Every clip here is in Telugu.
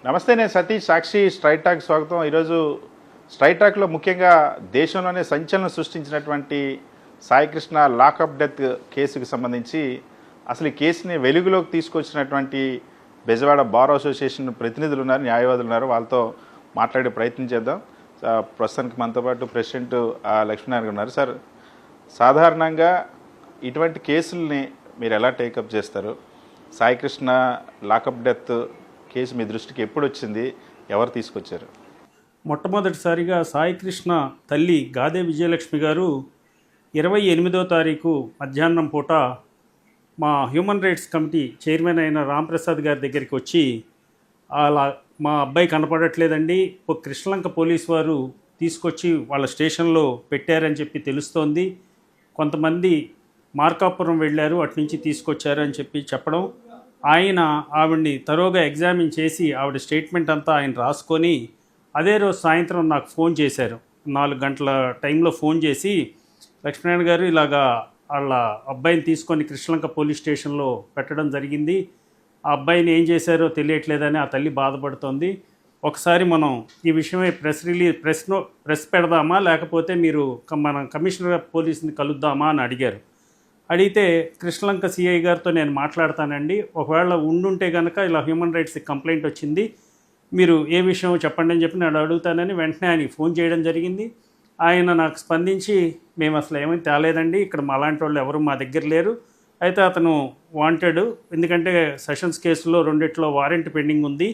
నమస్తే, నేను సతీష్. సాక్షి స్ట్రైట్ టాక్ స్వాగతం. ఈరోజు స్ట్రైట్ టాక్లో ముఖ్యంగా దేశంలోనే సంచలనం సృష్టించినటువంటి సాయికృష్ణ లాకప్ డెత్ కేసుకు సంబంధించి అసలు ఈ కేసుని వెలుగులోకి తీసుకొచ్చినటువంటి బెజవాడ బార్ అసోసియేషన్ ప్రతినిధులు ఉన్నారు, న్యాయవాదులు ఉన్నారు. వాళ్ళతో మాట్లాడే ప్రయత్నం చేద్దాం. ప్రస్తుతానికి మనతో పాటు ప్రెసిడెంట్ లక్ష్మీనారాయణ ఉన్నారు. సార్, సాధారణంగా ఇటువంటి కేసుల్ని మీరు ఎలా టేకప్ చేస్తారు? సాయికృష్ణ లాకప్ డెత్ కేసు మీ దృష్టికి ఎప్పుడు వచ్చింది? ఎవరు తీసుకొచ్చారు? మొట్టమొదటిసారిగా సాయికృష్ణ తల్లి గాదే విజయలక్ష్మి గారు 28వ తారీఖు మధ్యాహ్నం పూట మా హ్యూమన్ రైట్స్ కమిటీ చైర్మన్ అయిన రాంప్రసాద్ గారి దగ్గరికి వచ్చి, అలా మా అబ్బాయి కనపడట్లేదండి, కృష్ణలంక పోలీసు వారు తీసుకొచ్చి వాళ్ళ స్టేషన్లో పెట్టారని చెప్పి తెలుస్తోంది, కొంతమంది మార్కాపురం వెళ్ళారు, అటు నుంచి తీసుకొచ్చారు అని చెప్పి చెప్పడం, ఆయన ఆవిడ్ని తరోగా ఎగ్జామిన్ చేసి ఆవిడ స్టేట్మెంట్ అంతా ఆయన రాసుకొని అదే రోజు సాయంత్రం నాకు ఫోన్ చేశారు. 4 గంటల టైంలో ఫోన్ చేసి, లక్ష్మీనారాయణ గారు ఇలాగా వాళ్ళ అబ్బాయిని తీసుకొని కృష్ణలంక పోలీస్ స్టేషన్లో పెట్టడం జరిగింది, ఆ అబ్బాయిని ఏం చేశారో తెలియట్లేదని ఆ తల్లి బాధపడుతోంది, ఒకసారి మనం ఈ విషయమై ప్రెస్ పెడదామా, లేకపోతే మీరు మన కమిషనర్ ఆఫ్ పోలీస్ని కలుద్దామా అని అడిగారు. అడిగితే కృష్ణలంక సిఐ గారితో నేను మాట్లాడతానండి, ఒకవేళ ఉండుంటే కనుక ఇలా హ్యూమన్ రైట్స్కి కంప్లైంట్ వచ్చింది, మీరు ఏ విషయం చెప్పండి అని చెప్పి నేను అడుగుతానని వెంటనే ఆయనకి ఫోన్ చేయడం జరిగింది. ఆయన నాకు స్పందించి, మేము అసలు ఏమీ తేలేదండి, ఇక్కడ అలాంటి వాళ్ళు ఎవరు మా దగ్గర లేరు, అయితే అతను వాంటెడ్, ఎందుకంటే సెషన్స్ కేసులో 2 వారెంట్ పెండింగ్ ఉంది,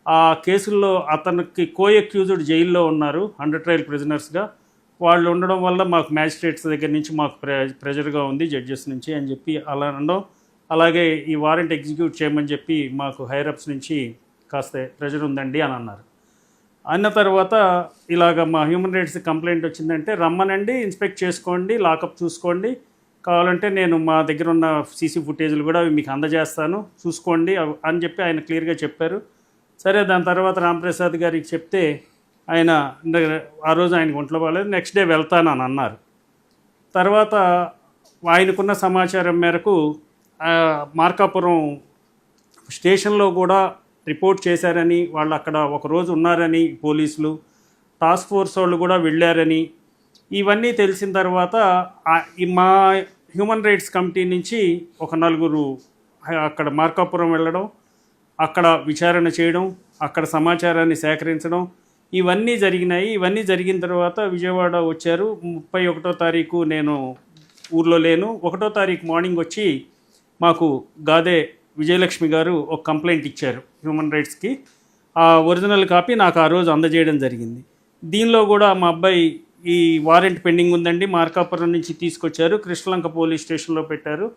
ఆ కేసుల్లో అతనికి కో-అక్యూజ్డ్ జైల్లో ఉన్నారు, అండర్ ట్రయల్ ప్రిజనర్స్గా, వాళ్ళు ఉండడం వల్ల మాకు మ్యాజిస్ట్రేట్స్ దగ్గర నుంచి మాకు ప్రెజర్గా ఉంది, జడ్జెస్ నుంచి అని చెప్పి అలా అనడం, అలాగే ఈ వారెంట్ ఎగ్జిక్యూట్ చేయమని చెప్పి మాకు హైరప్స్ నుంచి కాస్త ప్రెజర్ ఉందండి అని అన్నారు. అన్న తర్వాత ఇలాగ మా హ్యూమన్ రైట్స్ కంప్లైంట్ వచ్చిందంటే రమ్మనండి, ఇన్స్పెక్ట్ చేసుకోండి, లాకప్ చూసుకోండి, కావాలంటే నేను మా దగ్గర ఉన్న సీసీ ఫుటేజ్లు కూడా మీకు అందజేస్తాను, చూసుకోండి అని చెప్పి ఆయన క్లియర్గా చెప్పారు. సరే, దాని తర్వాత రాంప్రసాద్ గారికి చెప్తే ఆయన ఆ రోజు ఆయనకు ఒంట్లో బాగాలేదు, నెక్స్ట్ డే వెళ్తానని అన్నారు. తర్వాత ఆయనకున్న సమాచారం మేరకు మార్కాపురం స్టేషన్లో కూడా రిపోర్ట్ చేశారని, వాళ్ళు అక్కడ ఒకరోజు ఉన్నారని, పోలీసులు టాస్క్ ఫోర్స్ వాళ్ళు కూడా వెళ్ళారని, ఇవన్నీ తెలిసిన తర్వాత మా హ్యూమన్ రైట్స్ కమిటీ నుంచి ఒక 4 అక్కడ మార్కాపురం వెళ్ళడం, అక్కడ విచారణ చేయడం, అక్కడ సమాచారాన్ని సేకరించడం, ఇవన్నీ జరిగినాయి. ఇవన్నీ జరిగిన తర్వాత విజయవాడ వచ్చారు. 31వ తారీఖు నేను ఊర్లో లేను. 1వ తారీఖు మార్నింగ్ వచ్చి మాకు గాదే విజయలక్ష్మి గారు ఒక కంప్లైంట్ ఇచ్చారు హ్యూమన్ రైట్స్కి. ఆ ఒరిజినల్ కాపీ నాకు ఆ రోజు అందజేయడం జరిగింది. దీనిలో కూడా మా అబ్బాయి ఈ వారెంట్ పెండింగ్ ఉందండి, మార్కాపురం నుంచి తీసుకొచ్చారు, కృష్ణలంక పోలీస్ స్టేషన్లో పెట్టారు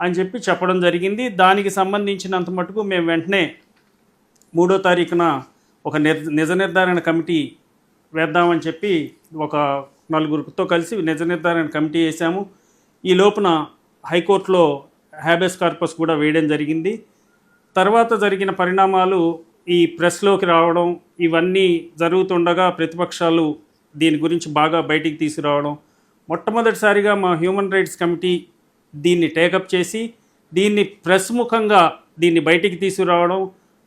అని చెప్పి చెప్పడం జరిగింది. దానికి సంబంధించినంత మటుకు మేము వెంటనే 3వ తారీఖున ఒక నిజ నిర్ధారణ కమిటీ వేద్దామని చెప్పి ఒక 4 కలిసి నిజ నిర్ధారణ కమిటీ వేసాము. ఈ లోపున హైకోర్టులో హ్యాబెస్ కార్పస్ కూడా వేయడం జరిగింది. తర్వాత జరిగిన పరిణామాలు ఈ ప్రెస్లోకి రావడం, ఇవన్నీ జరుగుతుండగా ప్రతిపక్షాలు దీని గురించి బాగా బయటికి తీసుకురావడం, మొట్టమొదటిసారిగా మా హ్యూమన్ రైట్స్ కమిటీ దీన్ని టేకప్ చేసి దీన్ని ప్రెస్ ముఖంగా దీన్ని బయటికి తీసుకురావడం,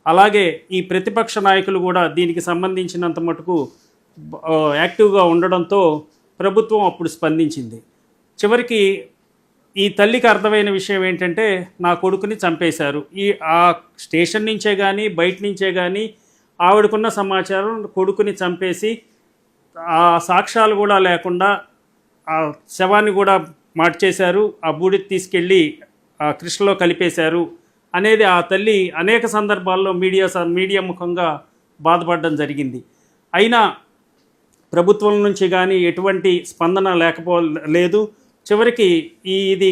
అలాగే ఈ ప్రతిపక్ష నాయకులు కూడా దీనికి సంబంధించినంత మటుకు యాక్టివ్గా ఉండడంతో ప్రభుత్వం అప్పుడు స్పందించింది. చివరికి ఈ తల్లికి అర్థమైన విషయం ఏంటంటే, నా కొడుకుని చంపేశారు, ఆ స్టేషన్ నుంచే కానీ బయట నుంచే కానీ ఆవిడకున్న సమాచారం కొడుకుని చంపేసి ఆ సాక్ష్యాలు కూడా లేకుండా ఆ శవాన్ని కూడా మార్చేశారు, ఆ బూడిద తీసుకెళ్ళి ఆ కృష్ణలో కలిపేశారు అనేది ఆ తల్లి అనేక సందర్భాల్లో మీడియా ముఖంగా బాధపడడం జరిగింది. అయినా ప్రభుత్వం నుంచి కానీ ఎటువంటి స్పందన లేదు. చివరికి ఇది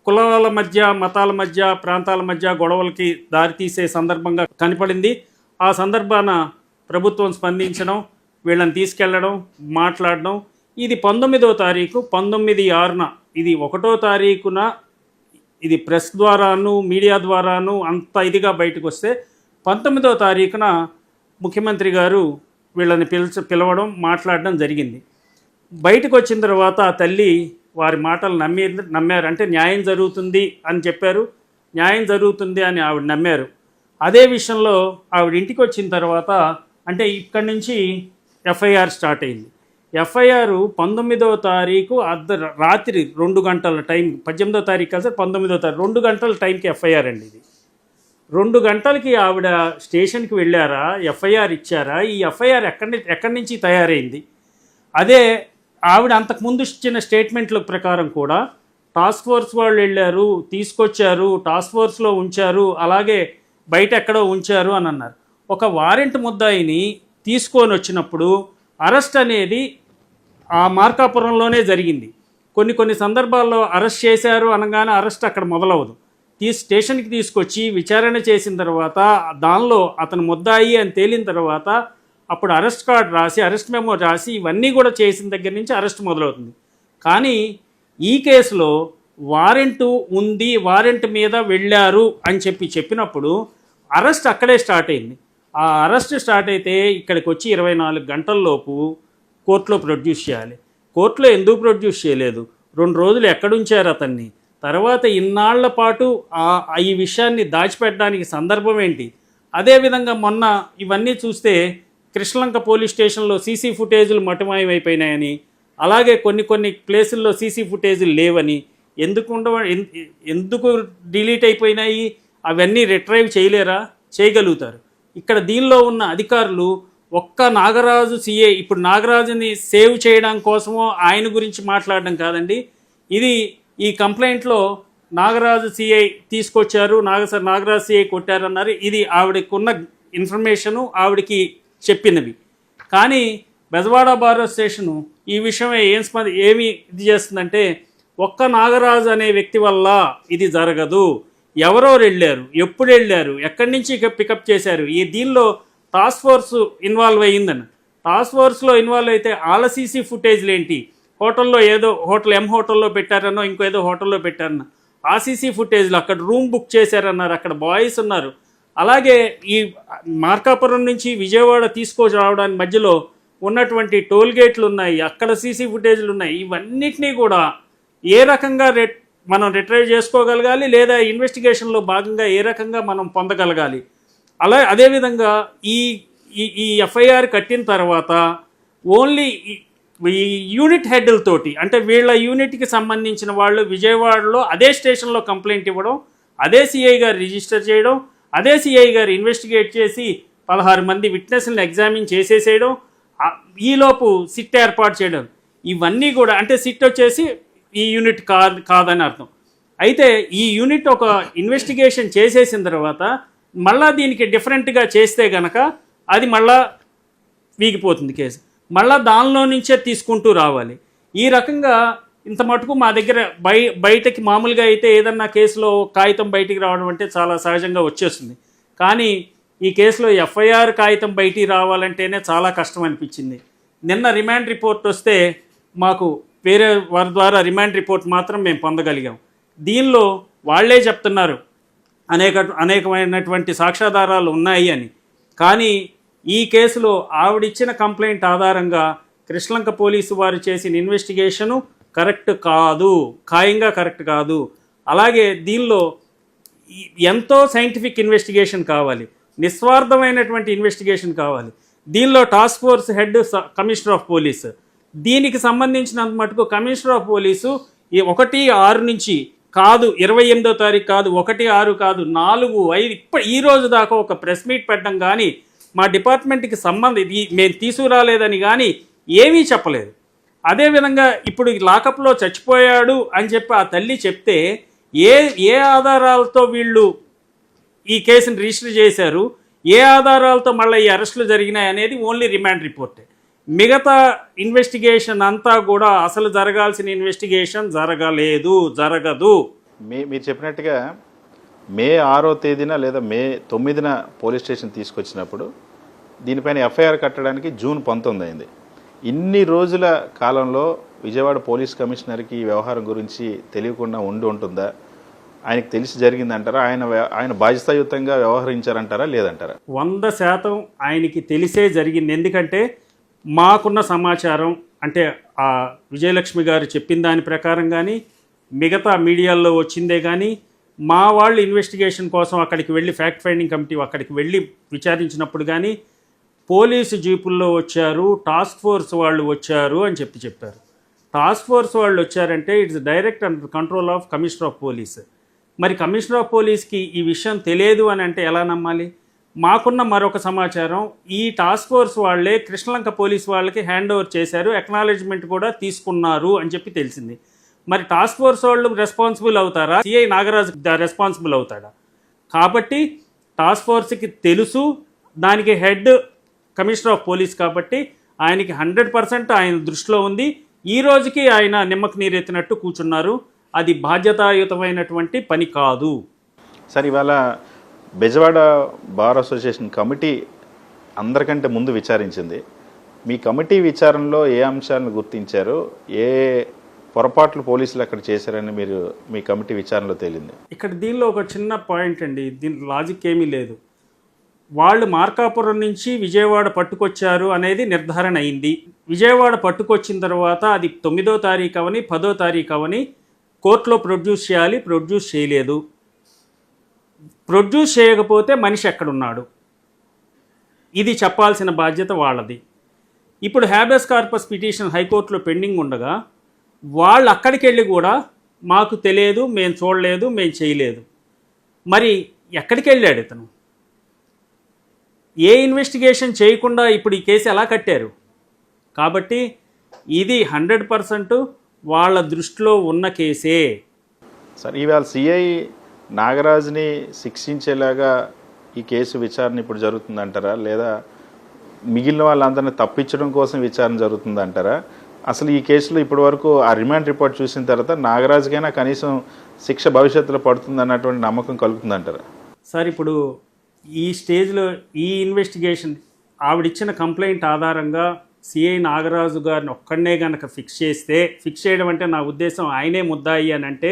కులాల మధ్య, మతాల మధ్య, ప్రాంతాల మధ్య గొడవలకి దారితీసే సందర్భంగా కనపడింది. ఆ సందర్భాన ప్రభుత్వం స్పందించడం, వీళ్ళని తీసుకెళ్లడం, మాట్లాడడం, ఇది 19వ తారీఖు 19/6న, ఇది 1వ తారీఖున ఇది ప్రెస్ ద్వారాను మీడియా ద్వారాను అంత ఇదిగా బయటకు వస్తే 19వ తారీఖున ముఖ్యమంత్రి గారు వీళ్ళని పిలవడం, మాట్లాడడం జరిగింది. బయటకు వచ్చిన తర్వాత ఆ తల్లి వారి మాటలు నమ్మారు. అంటే న్యాయం జరుగుతుంది అని చెప్పారు, న్యాయం జరుగుతుంది అని ఆవిడ నమ్మారు. అదే విషయంలో ఆవిడ ఇంటికి వచ్చిన తర్వాత అంటే ఇక్కడి నుంచి ఎఫ్ఐఆర్ స్టార్ట్ అయింది. ఎఫ్ఐఆర్ 19వ తారీఖు రాత్రి 2 గంటల టైం, 18వ తారీఖు కాదు సార్, 19వ తారీఖు 2 గంటల టైంకి ఎఫ్ఐఆర్ అండి ఇది. 2 గంటలకి ఆవిడ స్టేషన్కి వెళ్ళారా, ఎఫ్ఐఆర్ ఇచ్చారా, ఈ ఎఫ్ఐఆర్ ఎక్కడి నుంచి తయారైంది? అదే ఆవిడ అంతకుముందు ఇచ్చిన స్టేట్మెంట్ల ప్రకారం కూడా టాస్క్ ఫోర్స్ వాళ్ళు వెళ్ళారు, తీసుకొచ్చారు, టాస్క్ ఫోర్స్లో ఉంచారు, అలాగే బయట ఎక్కడో ఉంచారు అని అన్నారు. ఒక వారెంట్ ముద్దాయిని తీసుకొని వచ్చినప్పుడు అరెస్ట్ అనేది ఆ మార్కాపురంలోనే జరిగింది. కొన్ని సందర్భాల్లో అరెస్ట్ చేశారు అనగానే అరెస్ట్ అక్కడ మొదలవదు. స్టేషన్కి తీసుకొచ్చి విచారణ చేసిన తర్వాత దానిలో అతను ముద్దాయి అని తేలిన తర్వాత అప్పుడు అరెస్ట్ కార్డు రాసి, అరెస్ట్ మెమో రాసి, ఇవన్నీ కూడా చేసిన దగ్గర నుంచి అరెస్ట్ మొదలవుతుంది. కానీ ఈ కేసులో వారెంటు ఉంది, వారెంట్ మీద వెళ్ళారు అని చెప్పినప్పుడు అరెస్ట్ అక్కడే స్టార్ట్ అయింది. ఆ అరెస్ట్ స్టార్ట్ అయితే ఇక్కడికి వచ్చి 24 గంటల్లోపు కోర్టులో ప్రొడ్యూస్ చేయాలి. కోర్టులో ఎందుకు ప్రొడ్యూస్ చేయలేదు? 2 రోజులు ఎక్కడుంచారు అతన్ని? తర్వాత ఇన్నాళ్ల పాటు ఈ విషయాన్ని దాచిపెట్టడానికి సందర్భం ఏంటి? అదేవిధంగా మొన్న ఇవన్నీ చూస్తే కృష్ణలంక పోలీస్ స్టేషన్లో సీసీ ఫుటేజీలు మటుమాయమైపోయినాయని, అలాగే కొన్ని ప్లేసుల్లో సీసీ ఫుటేజీలు లేవని, ఎందుకు డిలీట్ అయిపోయినాయి? అవన్నీ రిట్రైవ్ చేయలేరా? చేయగలుగుతారు. ఇక్కడ దీనిలో ఉన్న అధికారులు ఒక్క నాగరాజు సిఐ, ఇప్పుడు నాగరాజుని సేవ్ చేయడం కోసమో ఆయన గురించి మాట్లాడడం కాదండి. ఇది ఈ కంప్లైంట్లో నాగరాజు సిఐ తీసుకొచ్చారు, నాగరాజు సిఐ కొట్టారన్నారు. ఇది ఆవిడకున్న ఇన్ఫర్మేషను, ఆవిడకి చెప్పినవి. కానీ బెజవాడ బార్ స్టేషను ఈ విషయమే ఏమి ఇది చేస్తుందంటే, ఒక్క నాగరాజు అనే వ్యక్తి వల్ల ఇది జరగదు, ఎవరో వెళ్ళారు, ఎప్పుడు వెళ్ళారు, ఎక్కడి నుంచి పికప్ చేశారు, ఈ దీనిలో టాస్క్ ఫోర్స్ ఇన్వాల్వ్ అయ్యిందని. టాస్క్ ఫోర్స్లో ఇన్వాల్వ్ అయితే వాళ్ళ సీసీ ఫుటేజ్లు ఏంటి? హోటల్లో ఏదో ఎం హోటల్లో పెట్టారనో ఇంకో ఏదో హోటల్లో పెట్టారన్న ఆ సీసీ ఫుటేజ్లు, అక్కడ రూమ్ బుక్ చేశారన్నారు, అక్కడ బాయ్స్ ఉన్నారు. అలాగే ఈ మార్కాపురం నుంచి విజయవాడ తీసుకొని రావడానికి మధ్యలో ఉన్నటువంటి టోల్ గేట్లు ఉన్నాయి, అక్కడ సీసీ ఫుటేజ్లు ఉన్నాయి. ఇవన్నిటినీ కూడా ఏ రకంగా మనం రిట్రైవ్ చేసుకోగలగాలి, లేదా ఇన్వెస్టిగేషన్లో భాగంగా ఏ రకంగా మనం పొందగలగాలి. అదేవిధంగా ఈ ఎఫ్ఐఆర్ కట్టిన తర్వాత ఓన్లీ ఈ యూనిట్ హెడ్లతోటి, అంటే వీళ్ళ యూనిట్కి సంబంధించిన వాళ్ళు విజయవాడలో అదే స్టేషన్లో కంప్లైంట్ ఇవ్వడం, అదే సిఐ గారు రిజిస్టర్ చేయడం, అదే సిఐ గారు ఇన్వెస్టిగేట్ చేసి 16 మంది విట్నెస్లను ఎగ్జామిన్ చేసేసేయడం, ఈలోపు సిట్ ఏర్పాటు చేయడం, ఇవన్నీ కూడా అంటే సిట్ వచ్చేసి ఈ యూనిట్ కాదని అర్థం. అయితే ఈ యూనిట్ ఒక ఇన్వెస్టిగేషన్ చేసేసిన తర్వాత మళ్ళా దీనికి డిఫరెంట్గా చేస్తే గనక అది మళ్ళా వీగిపోతుంది కేసు, మళ్ళా దానిలో నుంచే తీసుకుంటూ రావాలి. ఈ రకంగా ఇంత మటుకు మా దగ్గర బయటకి మామూలుగా అయితే ఏదన్నా కేసులో కాగితం బయటికి రావడం అంటే చాలా సహజంగా వచ్చేస్తుంది. కానీ ఈ కేసులో ఎఫ్ఐఆర్ కాగితం బయటికి రావాలంటేనే చాలా కష్టం అనిపించింది. నిన్న రిమాండ్ రిపోర్ట్ వస్తే మాకు వేరే వారి ద్వారా రిమాండ్ రిపోర్ట్ మాత్రం మేము పొందగలిగాం. దీనిలో వాళ్లే చెప్తున్నారు అనేకమైనటువంటి సాక్ష్యాధారాలు ఉన్నాయి అని. కానీ ఈ కేసులో ఆవిడిచ్చిన కంప్లైంట్ ఆధారంగా కృష్ణలంక పోలీసు వారు చేసిన ఇన్వెస్టిగేషను కరెక్ట్ కాదు, ఖాయంగా కరెక్ట్ కాదు. అలాగే దీనిలో ఎంతో సైంటిఫిక్ ఇన్వెస్టిగేషన్ కావాలి, నిస్వార్థమైనటువంటి ఇన్వెస్టిగేషన్ కావాలి. దీనిలో task force head commissioner of police, దీనికి సంబంధించినంత మటుకు కమిషనర్ ఆఫ్ పోలీసు 1/6 నుంచి కాదు, 28వ తారీఖు కాదు, 1/6 కాదు, 4, 5 ఈ రోజు దాకా ఒక ప్రెస్ మీట్ పెట్టడం కానీ, మా డిపార్ట్మెంట్కి మేము తీసుకురాలేదని కానీ ఏమీ చెప్పలేదు. అదేవిధంగా ఇప్పుడు లాకప్లో చచ్చిపోయాడు అని చెప్పి ఆ తల్లి చెప్తే ఏ ఆధారాలతో వీళ్ళు ఈ కేసుని రిజిస్టర్ చేశారు, ఏ ఆధారాలతో మళ్ళీ ఈ అరెస్టులు జరిగినాయి అనేది ఓన్లీ రిమాండ్ రిపోర్టే. మిగతా ఇన్వెస్టిగేషన్ అంతా కూడా అసలు జరగాల్సిన ఇన్వెస్టిగేషన్ జరగదు. మీరు చెప్పినట్టుగా మే 6వ తేదీన లేదా మే 9న పోలీస్ స్టేషన్ తీసుకొచ్చినప్పుడు దీనిపైన ఎఫ్ఐఆర్ కట్టడానికి జూన్ 19 అయింది. ఇన్ని రోజుల కాలంలో విజయవాడ పోలీస్ కమిషనర్కి ఈ వ్యవహారం గురించి తెలియకుండా ఉంటుందా? ఆయనకు తెలిసి జరిగిందంటారా? ఆయన బాధ్యతాయుతంగా వ్యవహరించారంటారా లేదంటారా? 100% ఆయనకి తెలిసే జరిగింది. ఎందుకంటే మాకున్న సమాచారం అంటే ఆ విజయలక్ష్మి గారు చెప్పిన దాని ప్రకారం కానీ, మిగతా మీడియాల్లో వచ్చిందే కానీ, మా వాళ్ళు ఇన్వెస్టిగేషన్ కోసం అక్కడికి వెళ్ళి ఫ్యాక్ట్ ఫైండింగ్ కమిటీ అక్కడికి వెళ్ళి విచారించినప్పుడు కానీ పోలీసు జీపుల్లో వచ్చారు, టాస్క్ ఫోర్స్ వాళ్ళు వచ్చారు అని చెప్పారు. టాస్క్ ఫోర్స్ వాళ్ళు వచ్చారంటే it's direct under control of commissioner of police. మరి కమిషనర్ ఆఫ్ పోలీస్కి ఈ విషయం తెలియదు అని అంటే ఎలా నమ్మాలి? మాకున్న మరొక సమాచారం, ఈ టాస్క్ ఫోర్స్ వాళ్ళే కృష్ణలంక పోలీస్ వాళ్ళకి హ్యాండ్ ఓవర్ చేశారు, అక్నాలెడ్జ్మెంట్ కూడా తీసుకున్నారు అని చెప్పి తెలిసింది. మరి టాస్క్ ఫోర్స్ వాళ్ళు రెస్పాన్సిబుల్ అవుతారా, సిఐ నాగరాజు రెస్పాన్సిబుల్ అవుతాడా? కాబట్టి టాస్క్ ఫోర్స్కి తెలుసు, దానికి హెడ్ కమిషనర్ ఆఫ్ పోలీస్ కాబట్టి ఆయనకి 100% ఆయన దృష్టిలో ఉంది. ఈ రోజుకి ఆయన నిమ్మకు నీరెత్తినట్టు కూర్చున్నారు. అది బాధ్యతాయుతమైనటువంటి పని కాదు. సార్, ఇవాళ బెజవాడ బార్ అసోసియేషన్ కమిటీ అందరికంటే ముందు విచారించింది. మీ కమిటీ విచారణలో ఏ అంశాలను గుర్తించారు, ఏ పొరపాట్లు పోలీసులు అక్కడ చేశారని మీరు మీ కమిటీ విచారణలో తేలింది? ఇక్కడ దీనిలో ఒక చిన్న పాయింట్ అండి, దీని లాజిక్ ఏమీ లేదు. వాళ్ళు మార్కాపురం నుంచి విజయవాడ పట్టుకొచ్చారు అనేది నిర్ధారణ అయింది. విజయవాడ పట్టుకొచ్చిన తర్వాత అది 9వ తారీఖు అవని 10వ తారీఖు అవని కోర్టులో ప్రొడ్యూస్ చేయాలి, ప్రొడ్యూస్ చేయలేదు. ప్రొడ్యూస్ చేయకపోతే మనిషి ఎక్కడున్నాడు, ఇది చెప్పాల్సిన బాధ్యత వాళ్ళది. ఇప్పుడు హ్యాబెస్ కార్పస్ పిటిషన్ హైకోర్టులో పెండింగ్ ఉండగా వాళ్ళు అక్కడికి వెళ్ళి కూడా మాకు తెలియదు, మేము చూడలేదు, మేము చేయలేదు. మరి ఎక్కడికి వెళ్ళాడు ఇతను? ఏ ఇన్వెస్టిగేషన్ చేయకుండా ఇప్పుడు ఈ కేసు ఎలా కట్టారు? కాబట్టి ఇది 100% వాళ్ళ దృష్టిలో ఉన్న కేసే. సార్, ఇవాళ సిఐ నాగరాజుని శిక్షించేలాగా ఈ కేసు విచారణ ఇప్పుడు జరుగుతుందంటారా, లేదా మిగిలిన వాళ్ళందరినీ తప్పించడం కోసం విచారణ జరుగుతుందంటారా? అసలు ఈ కేసులో ఇప్పటి వరకు ఆ రిమాండ్ రిపోర్ట్ చూసిన తర్వాత నాగరాజుకైనా కనీసం శిక్ష భవిష్యత్తులో పడుతుంది అన్నటువంటి నమ్మకం కలుగుతుందంటారా? సార్, ఇప్పుడు ఈ స్టేజ్లో ఈ ఇన్వెస్టిగేషన్ ఆవిడిచ్చిన కంప్లైంట్ ఆధారంగా సిఐ నాగరాజు గారిని ఒక్కడనే కనుక ఫిక్స్ చేయడం అంటే నా ఉద్దేశం ఆయనే ముద్దాయి అని అంటే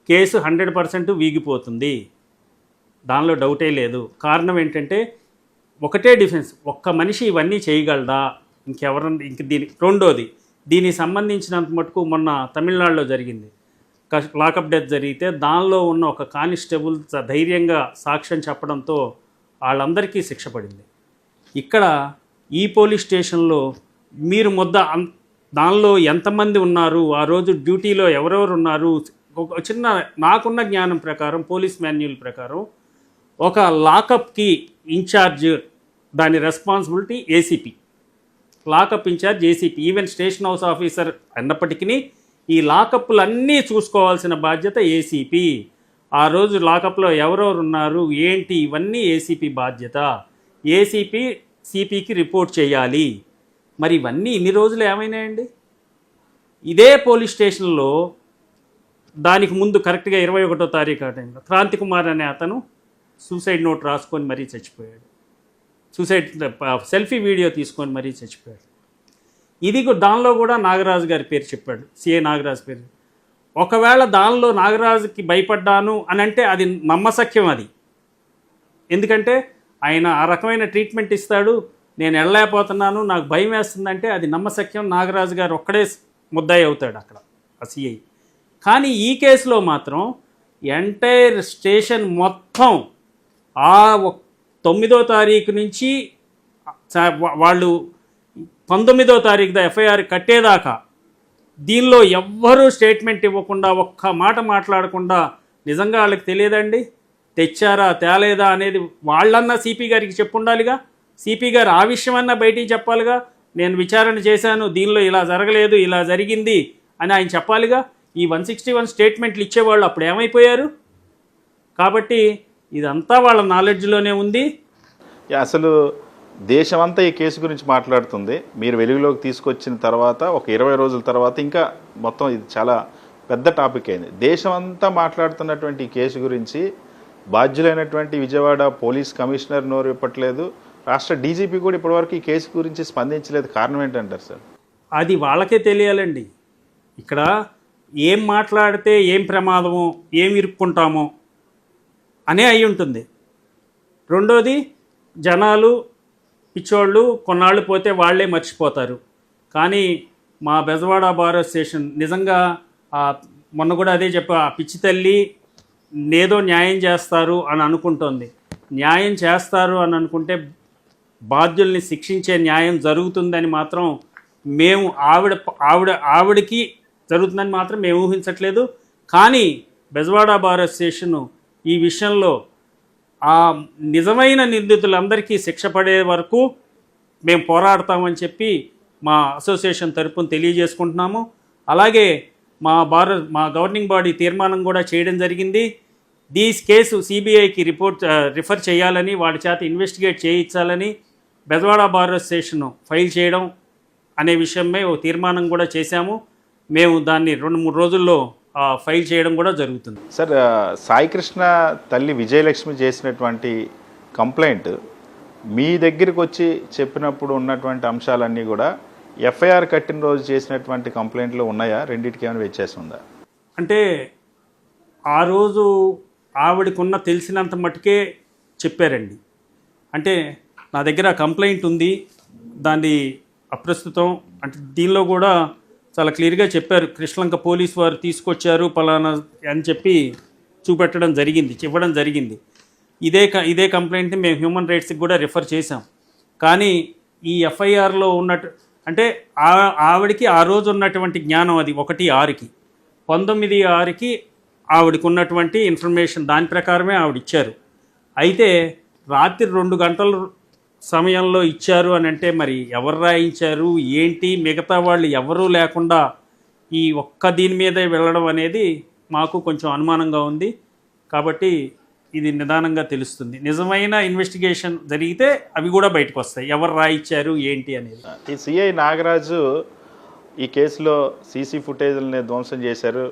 కేసు 100% వీగిపోతుంది. దానిలో డౌటే లేదు. కారణం ఏంటంటే ఒకటే డిఫెన్స్, ఒక్క మనిషి ఇవన్నీ చేయగలదా? రెండోది, దీనికి సంబంధించినంత మటుకు మొన్న తమిళనాడులో జరిగింది, లాకప్ డెత్ జరిగితే దానిలో ఉన్న ఒక కానిస్టేబుల్ ధైర్యంగా సాక్ష్యం చెప్పడంతో వాళ్ళందరికీ శిక్ష పడింది. ఇక్కడ ఈ పోలీస్ స్టేషన్లో మీరు దానిలో ఎంతమంది ఉన్నారు, ఆ రోజు డ్యూటీలో ఎవరెవరు ఉన్నారు, ఒక చిన్న నాకున్న జ్ఞానం ప్రకారం పోలీస్ మాన్యువల్ ప్రకారం ఒక లాకప్కి ఇన్ఛార్జ్, దాని responsibility ACP, lockup incharge ACP. Even station house officer అన్నప్పటికీ ఈ లాకప్లన్నీ చూసుకోవాల్సిన బాధ్యత ఏసీపీ. ఆ రోజు లాకప్లో ఎవరెవరు ఉన్నారు ఏంటి ఇవన్నీ ఏసీపీ బాధ్యత. ఏసీపీ సిపికి రిపోర్ట్ చేయాలి. మరి ఇవన్నీ ఇన్ని రోజులు ఏమైనాయండి? ఇదే పోలీస్ స్టేషన్లో దానికి ముందు కరెక్ట్గా 21వ తారీఖు ఆ టైంలో క్రాంతి కుమార్ అనే అతను సూసైడ్ నోట్ రాసుకొని మరీ చచ్చిపోయాడు. సెల్ఫీ వీడియో తీసుకొని మరీ చచ్చిపోయాడు. ఇది దానిలో కూడా నాగరాజు గారి పేరు చెప్పాడు, సిఐ నాగరాజు పేరు. ఒకవేళ దానిలో నాగరాజుకి భయపడ్డాను అని అంటే అది నమ్మశక్యం. అది ఎందుకంటే ఆయన ఆ రకమైన ట్రీట్మెంట్ ఇస్తాడు, నేను వెళ్ళలేకపోతున్నాను, నాకు భయం వేస్తుందంటే అది నమ్మశక్యం. నాగరాజు గారు ఒక్కడే ముద్దాయి అవుతాడు అక్కడ ఆ సిఐ. కానీ ఈ కేసులో మాత్రం ఎంటైర్ స్టేషన్ మొత్తం ఆ 9వ తారీఖు నుంచి వాళ్ళు 19వ తారీఖు ఎఫ్ఐఆర్ కట్టేదాకా దీనిలో ఎవ్వరూ స్టేట్మెంట్ ఇవ్వకుండా ఒక్క మాట మాట్లాడకుండా, నిజంగా వాళ్ళకి తెలియదండి తెచ్చారా తేలేదా అనేది వాళ్ళన్నా సిపి గారికి చెప్పుండాలిగా. సిపి గారు ఆ విషయమన్నా బయటికి చెప్పాలిగా. నేను విచారణ చేశాను, దీనిలో ఇలా జరగలేదు, ఇలా జరిగింది అని ఆయన చెప్పాలిగా. ఈ 161 స్టేట్మెంట్లు ఇచ్చేవాళ్ళు అప్పుడు ఏమైపోయారు? కాబట్టి ఇదంతా వాళ్ళ నాలెడ్జ్లోనే ఉంది. అసలు దేశమంతా ఈ కేసు గురించి మాట్లాడుతుంది. మీరు వెలుగులోకి తీసుకొచ్చిన తర్వాత ఒక 20 రోజుల తర్వాత ఇంకా మొత్తం ఇది చాలా పెద్ద టాపిక్ అయింది. దేశమంతా మాట్లాడుతున్నటువంటి ఈ కేసు గురించి బాధ్యులైనటువంటి విజయవాడ పోలీస్ కమిషనర్ నోరు ఇప్పట్లేదు, రాష్ట్ర డీజీపీ కూడా ఇప్పటివరకు ఈ కేసు గురించి స్పందించలేదు. కారణం ఏంటంటారు సార్? అది వాళ్ళకే తెలియాలండి. ఇక్కడ ఏం మాట్లాడితే ఏం ప్రమాదమో, ఏం ఇరుక్కుంటామో అనే అయి ఉంటుంది. రెండోది, జనాలు పిచ్చోళ్ళు కొన్నాళ్ళు పోతే వాళ్ళే మర్చిపోతారు. కానీ మా బెజవాడ బార్ అసోసియేషన్ నిజంగా మొన్న కూడా అదే చెప్పా, ఆ పిచ్చి తల్లి ఏదో న్యాయం చేస్తారు అని అనుకుంటోంది. న్యాయం చేస్తారు అని అనుకుంటే బాధ్యుల్ని శిక్షించే న్యాయం జరుగుతుందని మాత్రం మేము ఆవిడకి జరుగుతుందని మాత్రం మేము ఊహించట్లేదు. కానీ బెజవాడ బార్ అసోసియేషన్ ఈ విషయంలో ఆ నిజమైన నిందితులందరికీ శిక్ష పడే వరకు మేము పోరాడతామని చెప్పి మా అసోసియేషన్ తరపున తెలియజేసుకుంటున్నాము. అలాగే మా గవర్నింగ్ బాడీ తీర్మానం కూడా చేయడం జరిగింది. కేసు సిబిఐకి రిఫర్ చేయాలని, వాడి చేత ఇన్వెస్టిగేట్ చేయించాలని బెజవాడ బార్ అసోసియేషన్ ఫైల్ చేయడం అనే విషయమై ఓ తీర్మానం కూడా చేశాము. మేము దాన్ని 2-3 రోజుల్లో ఫైల్ చేయడం కూడా జరుగుతుంది. సార్, సాయికృష్ణ తల్లి విజయలక్ష్మి చేసినటువంటి కంప్లైంట్ మీ దగ్గరికి వచ్చి చెప్పినప్పుడు ఉన్నటువంటి అంశాలన్నీ కూడా ఎఫ్ఐఆర్ కట్టిన రోజు చేసినటువంటి కంప్లైంట్లు ఉన్నాయా? రెండింటికి ఏమైనా వ్యత్యాసం ఉందా? అంటే ఆ రోజు ఆవిడకున్న తెలిసినంత మట్టుకే చెప్పారండి. అంటే నా దగ్గర కంప్లైంట్ ఉంది, దాన్ని అప్రస్తుతం అంటే దీనిలో కూడా చాలా క్లియర్గా చెప్పారు. కృష్ణలంక పోలీస్ వారు తీసుకొచ్చారు పలానా అని చెప్పి చూపెట్టడం జరిగింది, ఇవ్వడం జరిగింది. ఇదే కంప్లైంట్ని మేము హ్యూమన్ రైట్స్కి కూడా రిఫర్ చేశాం. కానీ ఈ ఎఫ్ఐఆర్లో ఉన్నట్టు అంటే ఆవిడికి ఆ రోజు ఉన్నటువంటి జ్ఞానం అది 1/6కి 19/6కి ఆవిడకి ఉన్నటువంటి ఇన్ఫర్మేషన్ దాని ప్రకారమే ఆవిడ ఇచ్చారు. అయితే రాత్రి 2 గంటల సమయంలో ఇచ్చారు అని అంటే మరి ఎవరు రాయించారు ఏంటి, మిగతా వాళ్ళు ఎవరూ లేకుండా ఈ ఒక్క దీని మీదే వెళ్ళడం అనేది మాకు కొంచెం అనుమానంగా ఉంది. కాబట్టి ఇది నిదానంగా తెలుస్తుంది. నిజమైన ఇన్వెస్టిగేషన్ జరిగితే అవి కూడా బయటకు వస్తాయి, ఎవరు రాయించారు ఏంటి అనేది. ఈ సిఐ నాగరాజు ఈ కేసులో సీసీ ఫుటేజ్ని ధ్వంసం చేశారు,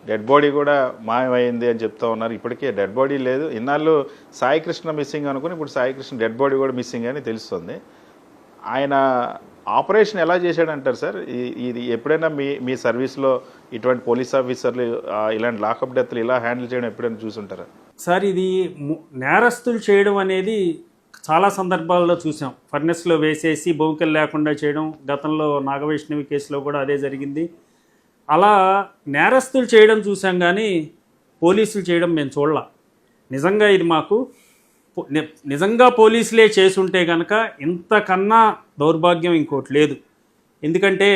డెడ్ బాడీ కూడా మాయమైంది అని చెప్తా ఉన్నారు. ఇప్పటికే డెడ్ బాడీ లేదు. ఇన్నాళ్ళు సాయికృష్ణ మిస్సింగ్ అనుకుని ఇప్పుడు సాయికృష్ణ డెడ్ బాడీ కూడా మిస్సింగ్ అని తెలుస్తుంది. ఆయన ఆపరేషన్ ఎలా చేశాడంటారు సార్? ఇది ఎప్పుడైనా మీ సర్వీస్లో ఇటువంటి పోలీస్ ఆఫీసర్లు ఇలాంటి లాకప్ డెత్లు ఇలా హ్యాండిల్ చేయడం ఎప్పుడైనా చూసుంటారా? సార్, ఇది నేరస్తులు చేయడం అనేది చాలా సందర్భాల్లో చూసాం. ఫర్నెస్లో వేసేసి బొంకెలు లేకుండా చేయడం, గతంలో నాగవైష్ణవి కేసులో కూడా అదే జరిగింది. అలా నేరస్తులు చేయడం చూసాం కానీ పోలీసులు చేయడం మేము చూడలా. నిజంగా ఇది మాకు నిజంగా పోలీసులే చేసుంటే కనుక ఇంతకన్నా దౌర్భాగ్యం ఇంకోటి లేదు. ఎందుకంటే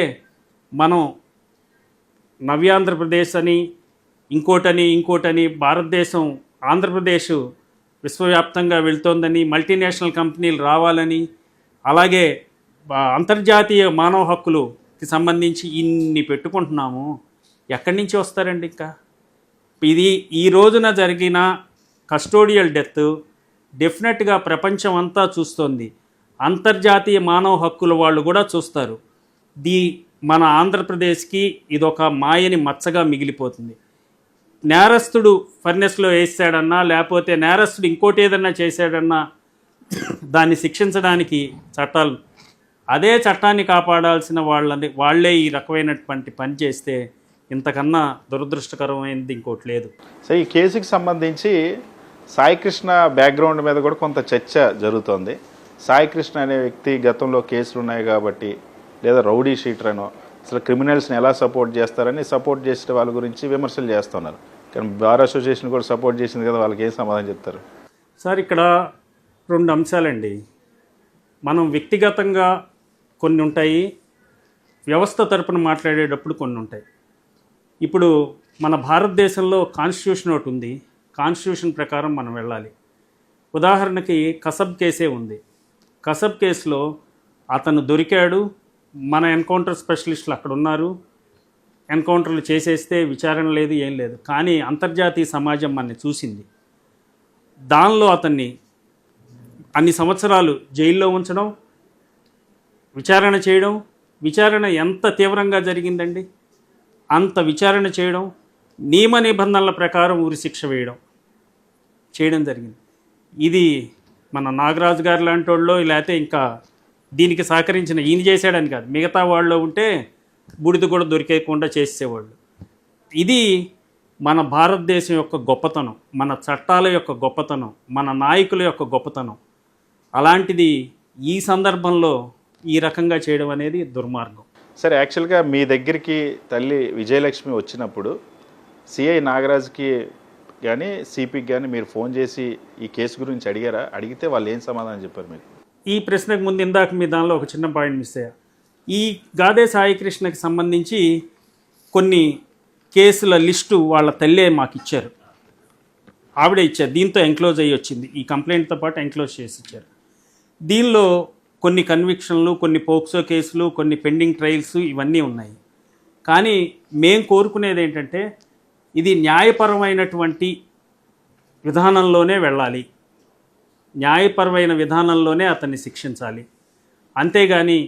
మనం నవ్యాంధ్రప్రదేశ్ అని ఇంకోటని భారతదేశం ఆంధ్రప్రదేశ్ విశ్వవ్యాప్తంగా వెళ్తోందని, మల్టీనేషనల్ కంపెనీలు రావాలని, అలాగే అంతర్జాతీయ మానవ హక్కులుకి సంబంధించి ఇన్ని పెట్టుకుంటున్నాము. ఎక్కడి నుంచి వస్తారండి? ఇంకా ఇది ఈ రోజున జరిగిన కస్టోడియల్ డెత్ డెఫినెట్గా ప్రపంచం అంతా చూస్తోంది, అంతర్జాతీయ మానవ హక్కుల వాళ్ళు కూడా చూస్తారు. మన ఆంధ్రప్రదేశ్కి ఇదొక మాయని మచ్చగా మిగిలిపోతుంది. నేరస్తుడు ఫర్నెస్లో వేసాడన్నా, లేకపోతే నేరస్తుడు ఇంకోటి ఏదన్నా చేశాడన్నా దాన్ని శిక్షించడానికి చట్టాలు, అదే చట్టాన్ని కాపాడాల్సిన వాళ్ళే ఈ రకమైనటువంటి పని చేస్తే ఇంతకన్నా దురదృష్టకరమైనది ఇంకోటి లేదు. సో ఈ కేసుకి సంబంధించి సాయికృష్ణ బ్యాక్గ్రౌండ్ మీద కూడా కొంత చర్చ జరుగుతోంది. సాయికృష్ణ అనే వ్యక్తి గతంలో కేసులు ఉన్నాయి కాబట్టి, లేదా రౌడీ షీటర్ అనో, అసలు క్రిమినల్స్ని ఎలా సపోర్ట్ చేస్తారని సపోర్ట్ చేసే వాళ్ళ గురించి విమర్శలు చేస్తున్నారు. కానీ బార్ అసోసియేషన్ కూడా సపోర్ట్ చేసింది కదా, వాళ్ళకి ఏం సమాధానం చెప్తారు? సార్, ఇక్కడ 2 అంశాలండి. మనం వ్యక్తిగతంగా కొన్ని ఉంటాయి, వ్యవస్థ తరపున మాట్లాడేటప్పుడు కొన్ని ఉంటాయి. ఇప్పుడు మన భారతదేశంలో కాన్స్టిట్యూషన్ ఒకటి ఉంది, కాన్స్టిట్యూషన్ ప్రకారం మనం వెళ్ళాలి. ఉదాహరణకి కసబ్ కేసే ఉంది. కసబ్ కేసులో అతను దొరికాడు, మన ఎన్కౌంటర్ స్పెషలిస్టులు అక్కడ ఉన్నారు, ఎన్కౌంటర్లు చేసేస్తే విచారణ లేదు, ఏం లేదు. కానీ అంతర్జాతీయ సమాజం మనని చూసింది. దానిలో అతన్ని అన్ని సంవత్సరాలు జైల్లో ఉంచడం, విచారణ చేయడం, విచారణ ఎంత తీవ్రంగా జరిగిందండి, అంత విచారణ చేయడం, నియమ నిబంధనల ప్రకారం ఉరిశిక్ష చేయడం జరిగింది. ఇది మన నాగరాజు గారు లాంటి వాళ్ళు, లేకపోతే ఇంకా దీనికి సహకరించిన ఈయన చేశాడని కాదు, మిగతా వాళ్ళు ఉంటే బూడిద కూడా దొరికేయకుండా చేసేవాళ్ళు. ఇది మన భారతదేశం యొక్క గొప్పతనం, మన చట్టాల యొక్క గొప్పతనం, మన నాయకుల యొక్క గొప్పతనం. అలాంటిది ఈ సందర్భంలో ఈ రకంగా చేయడం అనేది దుర్మార్గం. సరే, యాక్చువల్గా మీ దగ్గరికి తల్లి విజయలక్ష్మి వచ్చినప్పుడు సిఐ నాగరాజ్కి కానీ సిపికి కానీ మీరు ఫోన్ చేసి ఈ కేసు గురించి అడిగారా? అడిగితే వాళ్ళు ఏం సమాధానం చెప్పారు మీకు? ఈ ప్రశ్నకు ముందు ఇందాక మీ దానిలో ఒక చిన్న పాయింట్ మిస్ అయ్యా. ఈ గాదే సాయికృష్ణకి సంబంధించి కొన్ని కేసుల లిస్టు వాళ్ళ తల్లే మాకు ఇచ్చారు, ఆవిడే ఇచ్చారు. దీంతో ఎంక్లోజ్ అయ్యి వచ్చింది, ఈ కంప్లైంట్తో పాటు ఎంక్లోజ్ చేసి ఇచ్చారు. దీనిలో కొన్ని కన్విక్షన్లు, కొన్ని పోక్సో కేసులు, కొన్ని పెండింగ్ ట్రయల్స్ ఇవన్నీ ఉన్నాయి. కానీ మేం కోరుకునేది ఏంటంటే ఇది న్యాయపరమైనటువంటి విధానంలోనే వెళ్ళాలి, న్యాయపరమైన విధానంలోనే అతన్ని శిక్షించాలి. అంతేగాని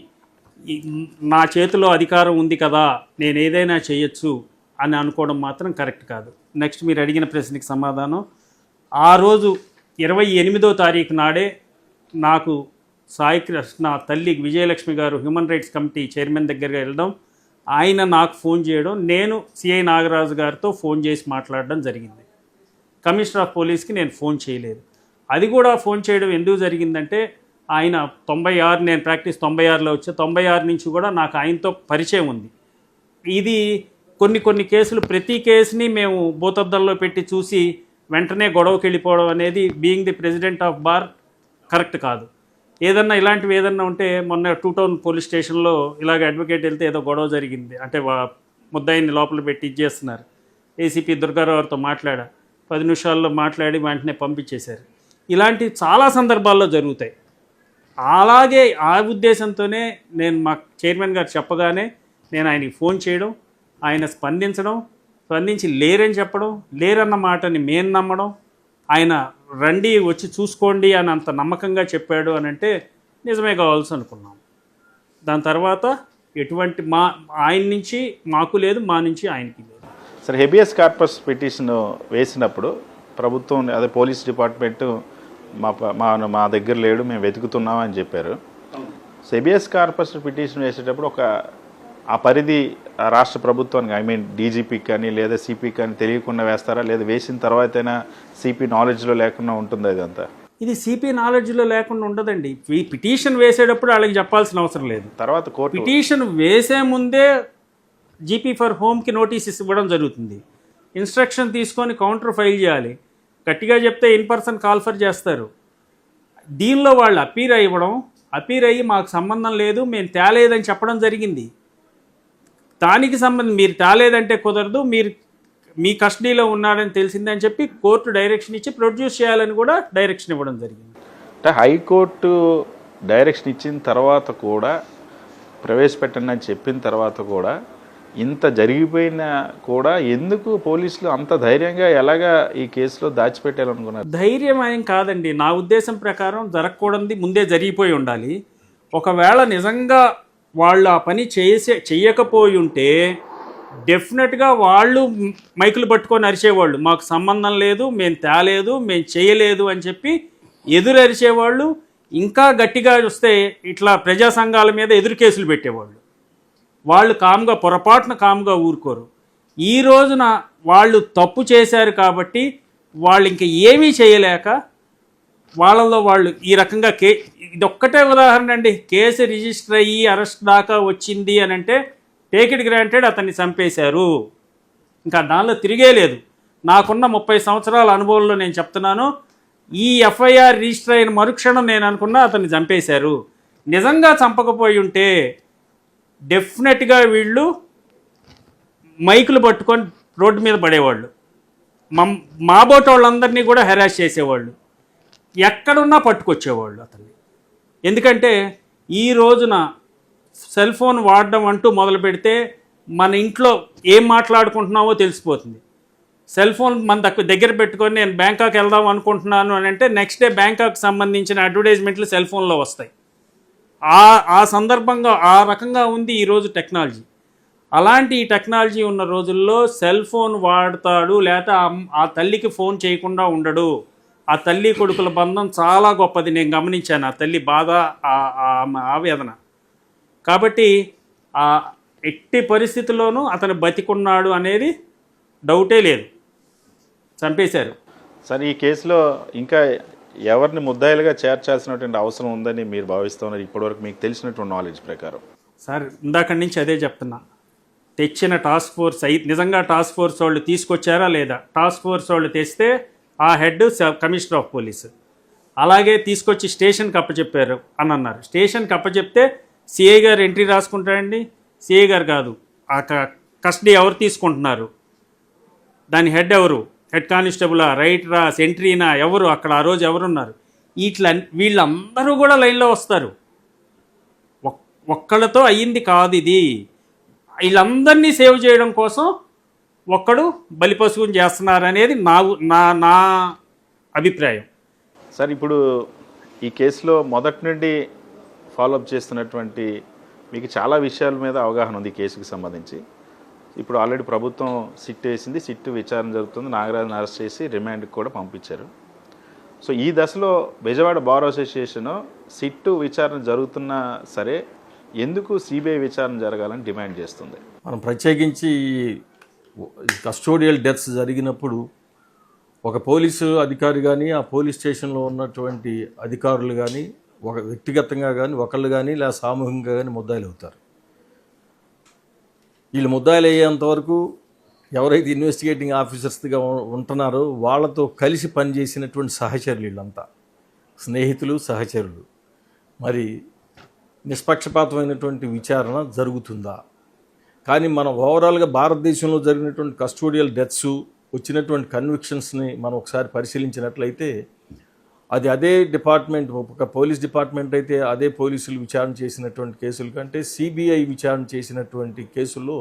నా చేతిలో అధికారం ఉంది కదా నేను ఏదైనా చేయొచ్చు అని అనుకోవడం మాత్రం కరెక్ట్ కాదు. నెక్స్ట్ మీరు అడిగిన ప్రశ్నకి సమాధానం, ఆ రోజు 28వ తారీఖు నాడే నాకు సాయికృష్ణ తల్లి విజయలక్ష్మి గారు హ్యూమన్ రైట్స్ కమిటీ చైర్మన్ దగ్గరగా వెళ్ళడం, ఆయన నాకు ఫోన్ చేయడం, నేను సిఐ నాగరాజు గారితో ఫోన్ చేసి మాట్లాడడం జరిగింది. కమిషనర్ ఆఫ్ పోలీస్కి నేను ఫోన్ చేయలేదు. అది కూడా ఫోన్ చేయడం ఎందుకు జరిగిందంటే ఆయన 96, నేను ప్రాక్టీస్ 96లో వచ్చే 96 నుంచి కూడా నాకు ఆయనతో పరిచయం ఉంది. ఇది కొన్ని కేసులు, ప్రతి కేసుని మేము భూతద్దంలో పెట్టి చూసి వెంటనే గొడవకి వెళ్ళిపోవడం అనేది being the president of bar correct కాదు. ఏదన్నా ఇలాంటివి ఏదన్నా ఉంటే మొన్న 2 టౌన్ పోలీస్ స్టేషన్లో ఇలాగ అడ్వకేట్ వెళ్తే ఏదో గొడవ జరిగింది, అంటే ముద్దాయిని లోపల పెట్టి ఇచ్చేస్తున్నారు. ఏసీపీ దుర్గారావుతో 10 నిమిషాల్లో మాట్లాడి వెంటనే పంపించేశారు. ఇలాంటివి చాలా సందర్భాల్లో జరుగుతాయి. అలాగే ఆ ఉద్దేశంతోనే నేను మా చైర్మన్ గారు చెప్పగానే నేను ఆయనకి ఫోన్ చేయడం, ఆయన స్పందించి లేరని చెప్పడం, లేరన్న మాటని మేము నమ్మడం, ఆయన రండి వచ్చి చూసుకోండి అని అంత నమ్మకంగా చెప్పాడు అని అంటే నిజమే కావాల్సి అనుకున్నాం. దాని తర్వాత ఎటువంటి ఆయన నుంచి మాకు లేదు, మా నుంచి ఆయనకి లేదు. సరే, హెబియస్ కార్పస్ పిటిషన్ వేసినప్పుడు ప్రభుత్వం, అదే పోలీస్ డిపార్ట్మెంట్ మా దగ్గర లేడు, మేము వెతుకుతున్నాం అని చెప్పారు. హెబియస్ కార్పస్ పిటిషన్ వేసేటప్పుడు ఆ పరిధి రాష్ట్ర ప్రభుత్వానికి, ఐ మీన్ డీజీపీకి కానీ లేదా సిపికి కానీ తెలియకుండా వేస్తారా, లేదా వేసిన తర్వాతైనా సిపి నాలెడ్జ్లో లేకుండా ఉంటుందా? ఇదంతా ఇది సిపి నాలెడ్జ్లో లేకుండా ఉండదండి. ఈ పిటిషన్ వేసేటప్పుడు వాళ్ళకి చెప్పాల్సిన అవసరం లేదు. తర్వాత కోర్టు పిటిషన్ వేసే ముందే జీపీ ఫర్ హోమ్కి నోటీసెస్ ఇవ్వడం జరుగుతుంది. ఇన్స్ట్రక్షన్ తీసుకొని కౌంటర్ ఫైల్ చేయాలి. గట్టిగా చెప్తే ఇన్పర్సన్ కాల్ఫర్ చేస్తారు. దీనిలో వాళ్ళు అపీర్ అయ్యి మాకు సంబంధం లేదు, మేము తేలేదని చెప్పడం జరిగింది. దానికి మీరు తేలేదంటే కుదరదు, మీరు మీ కస్టడీలో ఉన్నాడని తెలిసిందని చెప్పి కోర్టు డైరెక్షన్ ఇచ్చి ప్రొడ్యూస్ చేయాలని కూడా డైరెక్షన్ ఇవ్వడం జరిగింది. అంటే హైకోర్టు డైరెక్షన్ ఇచ్చిన తర్వాత కూడా, ప్రవేశపెట్టండి అని చెప్పిన తర్వాత కూడా, ఇంత జరిగిపోయినా కూడా ఎందుకు పోలీసులు అంత ధైర్యంగా ఎలాగా ఈ కేసులో దాచిపెట్టాలనుకున్నారు? ధైర్యం ఏం కాదండి, నా ఉద్దేశం ప్రకారం జరగకూడదు ముందే జరిగిపోయి ఉండాలి. ఒకవేళ నిజంగా వాళ్ళు ఆ పని చెయ్యకపోయి ఉంటే డెఫినెట్గా వాళ్ళు మైకులు పట్టుకొని అరిచేవాళ్ళు, మాకు సంబంధం లేదు, మేము తేలేదు, మేము చేయలేదు అని చెప్పి ఎదురు అరిచేవాళ్ళు. ఇంకా గట్టిగా వస్తే ఇట్లా ప్రజా సంఘాల మీద ఎదురు కేసులు పెట్టేవాళ్ళు. వాళ్ళు పొరపాటున కామ్గా ఊరుకోరు. ఈ రోజున వాళ్ళు తప్పు చేశారు కాబట్టి వాళ్ళు ఇంక ఏమీ చేయలేక వాళ్ళలో వాళ్ళు ఈ రకంగా ఇదొక్కటే ఉదాహరణ అండి. కేసు రిజిస్టర్ అయ్యి అరెస్ట్ దాకా వచ్చింది అని అంటే టేక్ ఇట్ గ్రాంటెడ్ అతన్ని చంపేశారు, ఇంకా దానిలో తిరిగే లేదు. నాకున్న 30 సంవత్సరాల అనుభవంలో నేను చెప్తున్నాను, ఈ ఎఫ్ఐఆర్ రిజిస్టర్ అయిన మరుక్షణం నేను అనుకున్నా అతన్ని చంపేశారు. నిజంగా చంపకపోయి ఉంటే డెఫినెట్గా వీళ్ళు మైకులు పట్టుకొని రోడ్డు మీద పడేవాళ్ళు, మా బోట్ వాళ్ళందరినీ కూడా హెరాస్ చేసేవాళ్ళు, ఎక్కడున్నా పట్టుకొచ్చేవాళ్ళు అతన్ని. ఎందుకంటే ఈ రోజున సెల్ ఫోన్ వాడడం అంటూ మొదలు పెడితే మన ఇంట్లో ఏం మాట్లాడుకుంటున్నామో తెలిసిపోతుంది. సెల్ ఫోన్ మన దగ్గర పెట్టుకొని నేను బ్యాంకాక్ వెళ్దాం అనుకుంటున్నాను అని అంటే నెక్స్ట్ డే బ్యాంకాక్ సంబంధించిన అడ్వర్టైజ్మెంట్లు సెల్ ఫోన్లో వస్తాయి. ఆ సందర్భంగా ఆ రకంగా ఉంది ఈరోజు టెక్నాలజీ. అలాంటి ఈ టెక్నాలజీ ఉన్న రోజుల్లో సెల్ ఫోన్ వాడతాడు, లేకపోతే ఆ తల్లికి ఫోన్ చేయకుండా ఉండడు. ఆ తల్లి కొడుకుల బంధం చాలా గొప్పది, నేను గమనించాను ఆ తల్లి బాధ, ఆవేదన. కాబట్టి ఎట్టి పరిస్థితుల్లోనూ అతను బతికున్నాడు అనేది డౌటే లేదు, చంపేశారు. సార్, ఈ కేసులో ఇంకా ఎవరిని ముద్దాయిలుగా చేర్చాల్సినటువంటి అవసరం ఉందని మీరు భావిస్తున్నారు ఇప్పటివరకు మీకు తెలిసినటువంటి నాలెడ్జ్ ప్రకారం? సార్, ఇందాక నుంచి అదే చెప్తున్నా, తెచ్చిన టాస్క్ ఫోర్స్ నిజంగా టాస్క్ ఫోర్స్ వాళ్ళు తీసుకొచ్చారా లేదా? టాస్క్ ఫోర్స్ వాళ్ళు తెస్తే ఆ హెడ్ కమిషనర్ ఆఫ్ పోలీస్, అలాగే తీసుకొచ్చి స్టేషన్కి అప్పచెప్పారు అని అన్నారు. స్టేషన్కి అప్పచెప్తే సిఐ గారు ఎంట్రీ రాసుకుంటారండి? సిఐ గారు కాదు. ఆ కస్టడీ ఎవరు తీసుకుంటున్నారు? దాని హెడ్ ఎవరు? హెడ్ కానిస్టేబులా, రైటరా, సెంట్రీనా, ఎవరు అక్కడ ఆ రోజు ఎవరున్నారు? వీళ్ళందరూ కూడా లైన్లో వస్తారు. ఒక్కళ్ళతో అయ్యింది కాదు ఇది. వీళ్ళందరినీ సేవ్ చేయడం కోసం ఒక్కడు బలిపశువుని చేస్తున్నారు అనేది నా అభిప్రాయం. సార్, ఇప్పుడు ఈ కేసులో మొదటి నుండి ఫాలోఅప్ చేస్తున్నటువంటి మీకు చాలా విషయాల మీద అవగాహన ఉంది ఈ కేసుకు సంబంధించి. ఇప్పుడు ఆల్రెడీ ప్రభుత్వం సిట్ వేసింది, సిట్ విచారణ జరుగుతుంది, నాగరాజుని అరెస్ట్ చేసి రిమాండ్కి కూడా పంపించారు. సో ఈ దశలో బెజవాడ బార్ అసోసియేషన్ సిట్టు విచారణ జరుగుతున్నా సరే ఎందుకు సిబిఐ విచారణ జరగాలని డిమాండ్ చేస్తుంది? మనం ప్రత్యేకించి కస్టోడియల్ డెత్స్ జరిగినప్పుడు ఒక పోలీసు అధికారి కానీ, ఆ పోలీస్ స్టేషన్లో ఉన్నటువంటి అధికారులు కానీ, ఒక వ్యక్తిగతంగా కానీ, ఒకళ్ళు కానీ లేదా సామూహికంగా కానీ ముద్దాయిలు అవుతారు. వీళ్ళు ముద్దాయిలు అయ్యేంతవరకు ఎవరైతే ఇన్వెస్టిగేటింగ్ ఆఫీసర్స్గా ఉంటున్నారో వాళ్ళతో కలిసి పనిచేసినటువంటి సహచరులు వీళ్ళంతా స్నేహితులు, సహచరులు. మరి నిష్పక్షపాతమైనటువంటి విచారణ జరుగుతుందా? కానీ మనం ఓవరాల్గా భారతదేశంలో జరిగినటువంటి కస్టోడియల్ డెత్స్ వచ్చినటువంటి కన్విక్షన్స్ని మనం ఒకసారి పరిశీలించినట్లయితే అది అదే డిపార్ట్మెంట్, ఒక పోలీస్ డిపార్ట్మెంట్ అయితే అదే పోలీసులు విచారణ చేసినటువంటి కేసుల కంటే సిబిఐ విచారణ చేసినటువంటి కేసుల్లో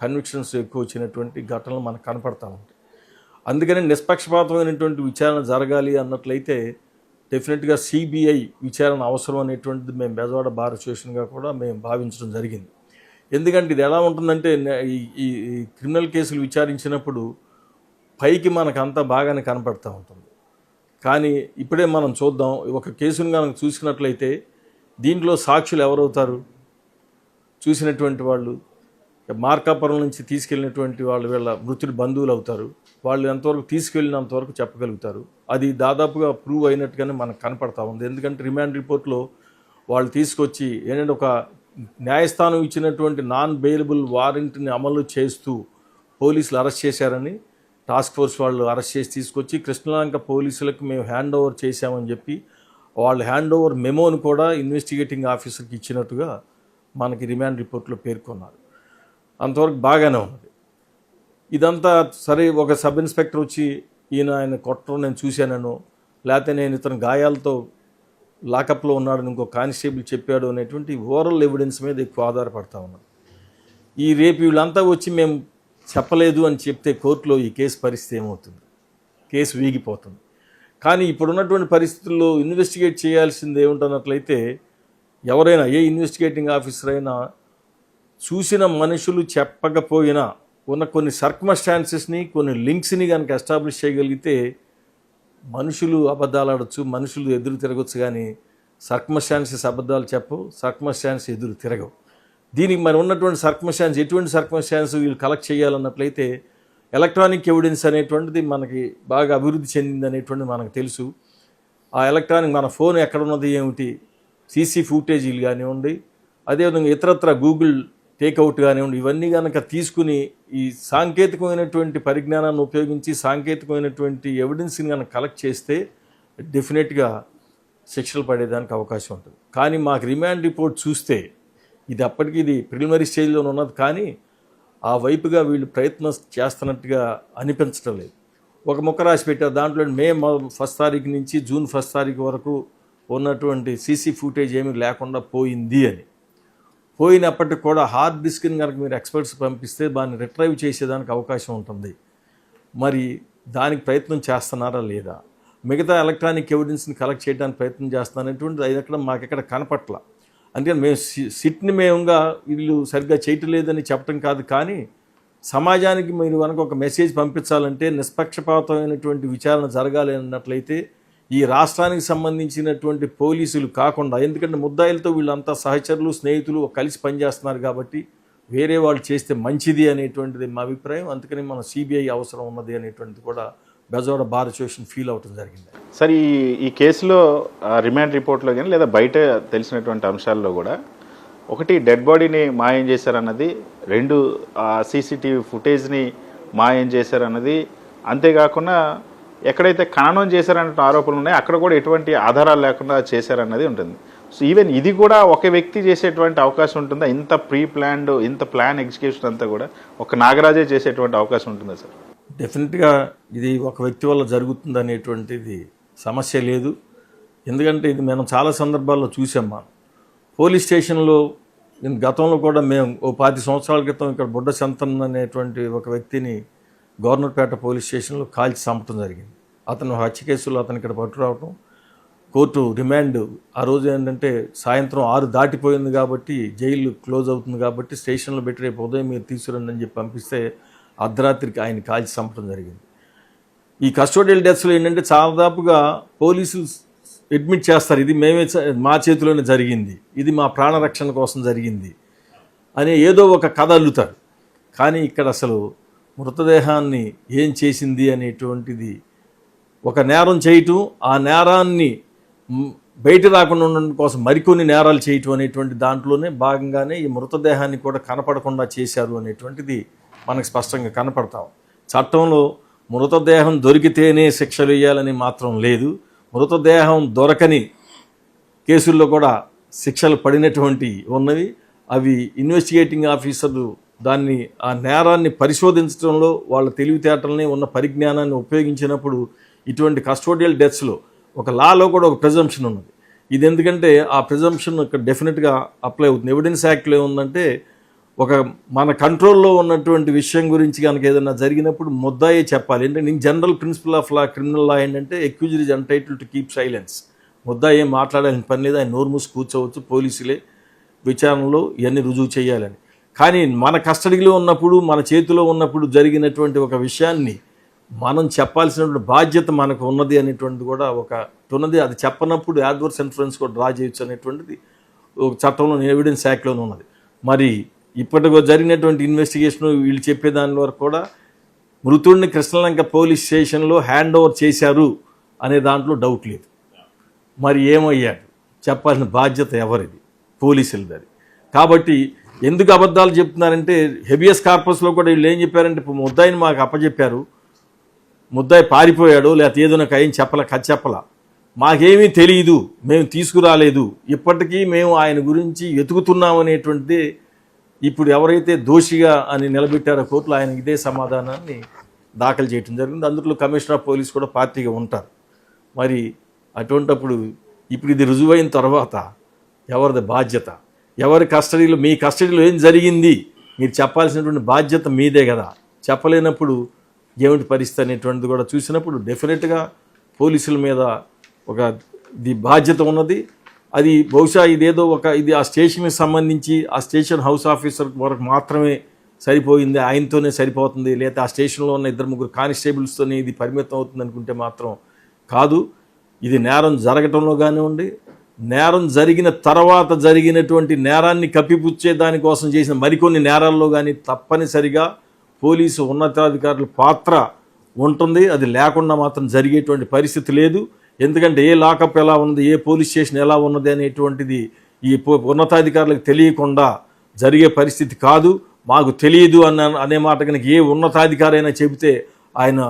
కన్విక్షన్స్ ఎక్కువ వచ్చినటువంటి ఘటనలు మనకు కనపడతా ఉంటాయి. అందుకని నిష్పక్షపాతమైనటువంటి విచారణ జరగాలి అన్నట్లయితే డెఫినెట్గా సిబిఐ విచారణ అవసరం అనేటువంటిది మేము బెజవాడ బార్ అసోసియేషన్గా కూడా మేము భావించడం జరిగింది. ఎందుకంటే ఇది ఎలా ఉంటుందంటే ఈ క్రిమినల్ కేసులు విచారించినప్పుడు పైకి మనకంతా బాగానే కనపడుతూ ఉంటుంది. కానీ ఇప్పుడే మనం చూద్దాం, ఒక కేసును కనుక చూసినట్లయితే దీంట్లో సాక్షులు ఎవరవుతారు? చూసినటువంటి వాళ్ళు మార్కాపురం నుంచి తీసుకెళ్ళినటువంటి వాళ్ళు వీళ్ళ మృతుడి బంధువులు అవుతారు. వాళ్ళు ఎంతవరకు తీసుకెళ్ళినంతవరకు చెప్పగలుగుతారు. అది దాదాపుగా ప్రూవ్ అయినట్టుగానే మనకు కనపడతా ఉంది. ఎందుకంటే రిమాండ్ రిపోర్ట్లో వాళ్ళు తీసుకొచ్చి ఏంటంటే ఒక న్యాయస్థానం ఇచ్చినటువంటి నాన్ బెయిలబుల్ వారెంట్ని అమలు చేస్తూ పోలీసులు అరెస్ట్ చేశారని టాస్క్ ఫోర్స్ వాళ్ళు అరెస్ట్ చేసి తీసుకొచ్చి కృష్ణలంక పోలీసులకు మేము హ్యాండ్ ఓవర్ చేశామని చెప్పి వాళ్ళు హ్యాండ్ ఓవర్ మెమోని కూడా ఇన్వెస్టిగేటింగ్ ఆఫీసర్కి ఇచ్చినట్టుగా మనకి రిమాండ్ రిపోర్ట్లో పేర్కొన్నారు. అంతవరకు బాగానే ఉన్నది. ఇదంతా సరే, ఒక సబ్ ఇన్స్పెక్టర్ వచ్చి ఆయన కొట్టడం నేను చూశానను, లేకపోతే నేను ఇతను గాయాలతో లాకప్లో ఉన్నాడని ఇంకో కానిస్టేబుల్ చెప్పాడు అనేటువంటి ఓరల్ ఎవిడెన్స్ మీద ఎక్కువ ఆధారపడతా ఉన్నాను. రేపు వీళ్ళంతా వచ్చి మేము చెప్పలేదు అని చెప్తే కోర్టులో ఈ కేసు పరిస్థితి ఏమవుతుంది? కేసు వీగిపోతుంది. కానీ ఇప్పుడున్నటువంటి పరిస్థితుల్లో ఇన్వెస్టిగేట్ చేయాల్సింది ఏముంటున్నట్లయితే ఎవరైనా ఏ ఇన్వెస్టిగేటింగ్ ఆఫీసర్ అయినా చూసిన మనుషులు చెప్పకపోయినా ఉన్న కొన్ని సర్కమ్స్టాన్సెస్ని, కొన్ని లింక్స్ని కనుక ఎస్టాబ్లిష్ చేయగలిగితే మనుషులు అబద్ధాలు ఆడొచ్చు, మనుషులు ఎదురు తిరగచ్చు, కానీ సర్కమ్స్టాన్సెస్ అబద్ధాలు చెప్పవు, సర్కమ్స్టాన్సెస్ ఎదురు తిరగవు. దీనికి మరి ఉన్నటువంటి సర్కమ్స్టాన్స్, ఎటువంటి సర్కమ్స్టాన్స్ వీళ్ళు కలెక్ట్ చేయాలన్నట్లయితే ఎలక్ట్రానిక్ ఎవిడెన్స్ అనేటువంటిది మనకి బాగా అభివృద్ధి చెందింది అనేటువంటిది మనకు తెలుసు. ఆ ఎలక్ట్రానిక్ మన ఫోన్ ఎక్కడున్నది ఏమిటి, సీసీ ఫుటేజీలు కానివ్వండి, అదేవిధంగా ఇతరత్ర గూగుల్ టేక్అవుట్ కానివ్వండి, ఇవన్నీ కనుక తీసుకుని ఈ సాంకేతికమైనటువంటి పరిజ్ఞానాన్ని ఉపయోగించి సాంకేతికమైనటువంటి ఎవిడెన్స్ని కనుక కలెక్ట్ చేస్తే డెఫినెట్గా శిక్షలు పడేదానికి అవకాశం ఉంటుంది. కానీ మాకు రిమాండ్ రిపోర్ట్ చూస్తే ఇది ప్రిలిమినరీ స్టేజ్లో ఉన్నది, కానీ ఆ వైపుగా వీళ్ళు ప్రయత్నం చేస్తున్నట్టుగా అనిపించడం లేదు. ఒక ముక్క రాసి పెట్టారు, దాంట్లో మే 1 తారీఖు నుంచి జూన్ 1 తారీఖు వరకు ఉన్నటువంటి సీసీ ఫుటేజ్ ఏమీ లేకుండా పోయింది అని. పోయినప్పటికి కూడా హార్డ్ డిస్క్ని కనుక మీరు ఎక్స్పర్ట్స్ పంపిస్తే దాన్ని రిట్రైవ్ చేసేదానికి అవకాశం ఉంటుంది. మరి దానికి ప్రయత్నం చేస్తున్నారా లేదా? మిగతా ఎలక్ట్రానిక్ ఎవిడెన్స్ని కలెక్ట్ చేయడానికి ప్రయత్నం చేస్తానటువంటిది అది ఎక్కడ మాకెక్కడ కనపట్ల. అందుకని మేము సిట్ని మేముగా వీళ్ళు సరిగ్గా చేయటం లేదని చెప్పడం కాదు, కానీ సమాజానికి మీరు కనుక ఒక మెసేజ్ పంపించాలంటే నిష్పక్షపాతమైనటువంటి విచారణ జరగాలి అన్నట్లయితే ఈ రాష్ట్రానికి సంబంధించినటువంటి పోలీసులు కాకుండా, ఎందుకంటే ముద్దాయిలతో వీళ్ళంతా సహచరులు, స్నేహితులు కలిసి పనిచేస్తున్నారు కాబట్టి వేరే వాళ్ళు చేస్తే మంచిది అనేటువంటిది మా అభిప్రాయం. అందుకని మన సిబిఐ అవసరం ఉన్నది అనేటువంటిది కూడా బెజవాడ బార్ అసోసియేషన్ ఫీల్ అవటం జరిగింది. సార్, ఈ కేసులో రిమాండ్ రిపోర్ట్లో కానీ లేదా బయట తెలిసినటువంటి అంశాల్లో కూడా ఒకటి డెడ్ బాడీని మాయం చేశారన్నది, రెండు సీసీటీవీ ఫుటేజ్ని మాయం చేశారన్నది, అంతేకాకుండా ఎక్కడైతే ఖననం చేశారన్న ఆరోపణలు ఉన్నాయో అక్కడ కూడా ఎటువంటి ఆధారాలు లేకుండా చేశారన్నది ఉంటుంది. సో ఈవెన్ ఇది కూడా ఒక వ్యక్తి చేసేటువంటి అవకాశం ఉంటుందా? ఇంత ప్రీ ప్లాన్డ్, ఇంత ప్లాన్ ఎగ్జిక్యూషన్ అంతా కూడా ఒక నాగరాజే చేసేటువంటి అవకాశం ఉంటుందా సార్? డెఫినెట్గా ఇది ఒక వ్యక్తి వల్ల జరుగుతుంది అనేటువంటిది సమస్య లేదు. ఎందుకంటే ఇది మనం చాలా సందర్భాల్లో చూసాం. మనం పోలీస్ స్టేషన్లో గతంలో కూడా మేము 10 సంవత్సరాల క్రితం ఇక్కడ బుడ్డ సంతన్ అనేటువంటి ఒక వ్యక్తిని గవర్నర్పేట పోలీస్ స్టేషన్లో కాల్చి చంపడం జరిగింది. అతను హత్య కేసులో అతను ఇక్కడ పట్టురావటం, కోర్టు రిమాండ్ ఆ రోజు ఏంటంటే సాయంత్రం 6 దాటిపోయింది కాబట్టి జైలు క్లోజ్ అవుతుంది కాబట్టి స్టేషన్లో పెట్టి రేపు ఉదయం మీరు తీసుకురండి అని చెప్పి పంపిస్తే అర్ధరాత్రికి ఆయన కాల్చి చంపడం జరిగింది. ఈ కస్టోడియల్ డెత్స్లో ఏంటంటే చాలాదాపుగా పోలీసులు అడ్మిట్ చేస్తారు, ఇది మా చేతిలోనే జరిగింది, ఇది మా ప్రాణరక్షణ కోసం జరిగింది అనే ఏదో ఒక కథ అల్లుతారు. కానీ ఇక్కడ అసలు మృతదేహాన్ని ఏం చేసింది అనేటువంటిది ఒక నేరం చేయటం, ఆ నేరాన్ని బయట రాకుండా ఉండడం కోసం మరికొన్ని నేరాలు చేయటం అనేటువంటి దాంట్లోనే భాగంగానే ఈ మృతదేహాన్ని కూడా కనపడకుండా చేశారు అనేటువంటిది మనకు స్పష్టంగా కనపడతాం. చట్టంలో మృతదేహం దొరికితేనే శిక్షలు వేయాలని మాత్రం లేదు. మృతదేహం దొరకని కేసుల్లో కూడా శిక్షలు పడినటువంటి ఉన్నవి. అవి ఇన్వెస్టిగేటింగ్ ఆఫీసర్లు దాన్ని ఆ నేరాన్ని పరిశోధించడంలో వాళ్ళ తెలివితేటల్ని ఉన్న పరిజ్ఞానాన్ని ఉపయోగించినప్పుడు ఇటువంటి కస్టోడియల్ డెత్స్లో ఒక లాలో కూడా ఒక ప్రిజంప్షన్ ఉన్నది. ఇది ఎందుకంటే ఆ ప్రిజంప్షన్ ఇక్కడ డెఫినెట్గా అప్లై అవుతుంది. ఎవిడెన్స్ యాక్ట్లో ఏముందంటే ఒక మన కంట్రోల్లో ఉన్నటువంటి విషయం గురించి కనుక ఏదైనా జరిగినప్పుడు ముద్దాయే చెప్పాలి. ఏంటంటే general principle of law, criminal law ఏంటంటే accused is entitled to keep silence. ముద్దాయి ఏం మాట్లాడాలని పని లేదు, ఆయన నోరు మూసి కూర్చోవచ్చు, పోలీసులే విచారణలో ఇవన్నీ రుజువు చేయాలని. కానీ మన కస్టడీలో ఉన్నప్పుడు, మన చేతిలో ఉన్నప్పుడు జరిగినటువంటి ఒక విషయాన్ని మనం చెప్పాల్సినటువంటి బాధ్యత మనకు ఉన్నది అనేటువంటిది కూడా ఉన్నది. అది చెప్పనప్పుడు యాడ్వర్స్ ఇన్ఫ్లుయెన్స్ కూడా డ్రా చేయొచ్చు అనేటువంటిది ఒక చట్టంలో ఎవిడెన్స్ యాక్ట్లోనే ఉన్నది. మరి ఇప్పటికో జరిగినటువంటి ఇన్వెస్టిగేషన్ వీళ్ళు చెప్పేదాని వరకు కూడా మృతుడిని కృష్ణలంక పోలీస్ స్టేషన్లో హ్యాండ్ ఓవర్ చేశారు అనే దాంట్లో డౌట్ లేదు. మరి ఏమయ్యాడు చెప్పాల్సిన బాధ్యత ఎవరిది? పోలీసులది. కాబట్టి ఎందుకు అబద్ధాలు చెప్తున్నారంటే హెబియస్ కార్పస్లో కూడా వీళ్ళు ఏం చెప్పారంటే ముద్దాయిని మాకు అప్పచెప్పారు, ముద్దాయి పారిపోయాడు, లేకపోతే ఏదో నాకు ఏం చెప్పలా, మాకేమీ తెలియదు, మేము తీసుకురాలేదు, ఇప్పటికీ మేము ఆయన గురించి వెతుకుతున్నాం అనేటువంటిది ఇప్పుడు ఎవరైతే దోషిగా అని నిలబెట్టారో కోర్టులో ఆయన ఇదే సమాధానాన్ని దాఖలు చేయడం జరిగింది. అందులో కమిషనర్ ఆఫ్ పోలీస్ కూడా పార్టీగా ఉంటారు. మరి అటువంటప్పుడు ఇప్పుడు ఇది రుజువైన తర్వాత ఎవరిది బాధ్యత? ఎవరి కస్టడీలో, మీ కస్టడీలో ఏం జరిగింది మీరు చెప్పాల్సినటువంటి బాధ్యత మీదే కదా. చెప్పలేనప్పుడు ఏమిటి పరిస్థితి అనేటువంటిది కూడా చూసినప్పుడు డెఫినెట్గా పోలీసుల మీద ఒక బాధ్యత ఉన్నది. అది బహుశా ఇదేదో ఇది ఆ స్టేషన్కి సంబంధించి ఆ స్టేషన్ హౌస్ ఆఫీసర్ వరకు మాత్రమే సరిపోయింది, ఆయనతోనే సరిపోతుంది, లేదా ఆ స్టేషన్లో ఉన్న 2-3 కానిస్టేబుల్స్తోనే ఇది పరిమితం అవుతుంది అనుకుంటే మాత్రం కాదు. ఇది నేరం జరగటంలో కానివ్వండి, నేరం జరిగిన తర్వాత జరిగినటువంటి నేరాన్ని కప్పిపుచ్చే దానికోసం చేసిన మరికొన్ని నేరాల్లో కానీ తప్పనిసరిగా పోలీసు ఉన్నతాధికారుల పాత్ర ఉంటుంది. అది లేకుండా మాత్రం జరిగేటువంటి పరిస్థితి లేదు. ఎందుకంటే ఏ లాకప్ ఎలా ఉన్నది, ఏ పోలీస్ స్టేషన్ ఎలా ఉన్నది అనేటువంటిది ఈ ఉన్నతాధికారులకు తెలియకుండా జరిగే పరిస్థితి కాదు. మాకు తెలియదు అనే మాట కనుక ఏ ఉన్నతాధికారి అయినా చెబితే ఆయన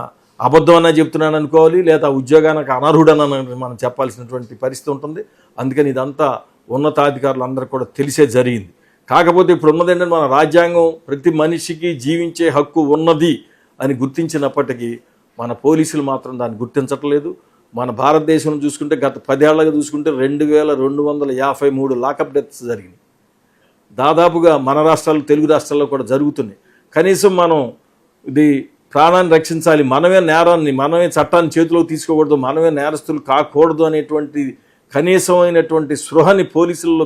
అబద్ధం అన్నా చెప్తున్నాను అనుకోవాలి, లేదా ఉద్యోగానికి అనర్హుడని మనం చెప్పాల్సినటువంటి పరిస్థితి ఉంటుంది. అందుకని ఇదంతా ఉన్నతాధికారులు అందరూ కూడా తెలిసే జరిగింది. కాకపోతే ఇప్పుడు ఉన్నది ఏంటంటే మన రాజ్యాంగం ప్రతి మనిషికి జీవించే హక్కు ఉన్నది అని గుర్తించినప్పటికీ మన పోలీసులు మాత్రం దాన్ని గుర్తించట్లేదు. మన భారతదేశంలో చూసుకుంటే గత 10 ఏళ్లుగా చూసుకుంటే 2253 లాకప్ డెత్స్ జరిగినాయి. దాదాపుగా మన రాష్ట్రాలు, తెలుగు రాష్ట్రాల్లో కూడా జరుగుతున్నాయి. కనీసం మనం ఇది ప్రాణాన్ని రక్షించాలి, మనమే చట్టాన్ని చేతిలోకి తీసుకోకూడదు, మనమే నేరస్తులు కాకూడదు అనేటువంటి కనీసమైనటువంటి స్పృహని పోలీసుల్లో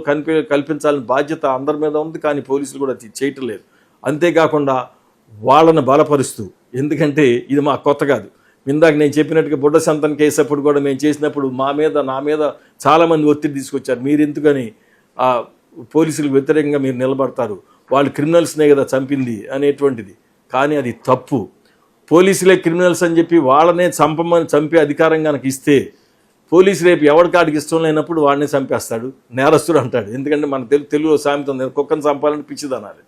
కల్పించాలని బాధ్యత అందరి మీద ఉంది. కానీ పోలీసులు కూడా చేయటం లేదు. అంతేకాకుండా వాళ్ళని బలపరుస్తూ, ఎందుకంటే ఇది మా కొత్త కాదు. ఇందాక నేను చెప్పినట్టుగా బుడ్డ సంతన్ కేసు అప్పుడు కూడా మేము చేసినప్పుడు నా మీద చాలామంది ఒత్తిడి తీసుకొచ్చారు. మీరు ఎందుకని పోలీసులకు వ్యతిరేకంగా మీరు నిలబడతారు, వాళ్ళు క్రిమినల్స్నే కదా చంపింది అనేటువంటిది. కానీ అది తప్పు. పోలీసులే క్రిమినల్స్ అని చెప్పి వాళ్ళనే చంపే అధికారం కనుక ఇస్తే పోలీసు రేపు ఎవరి కాడికి ఇష్టం లేనప్పుడు వాడిని చంపేస్తాడు, నేరస్తుడు అంటాడు. ఎందుకంటే మన తెలుగులో సామెత ఉంది, కుక్కను చంపాలని పిచ్చిదనాలి.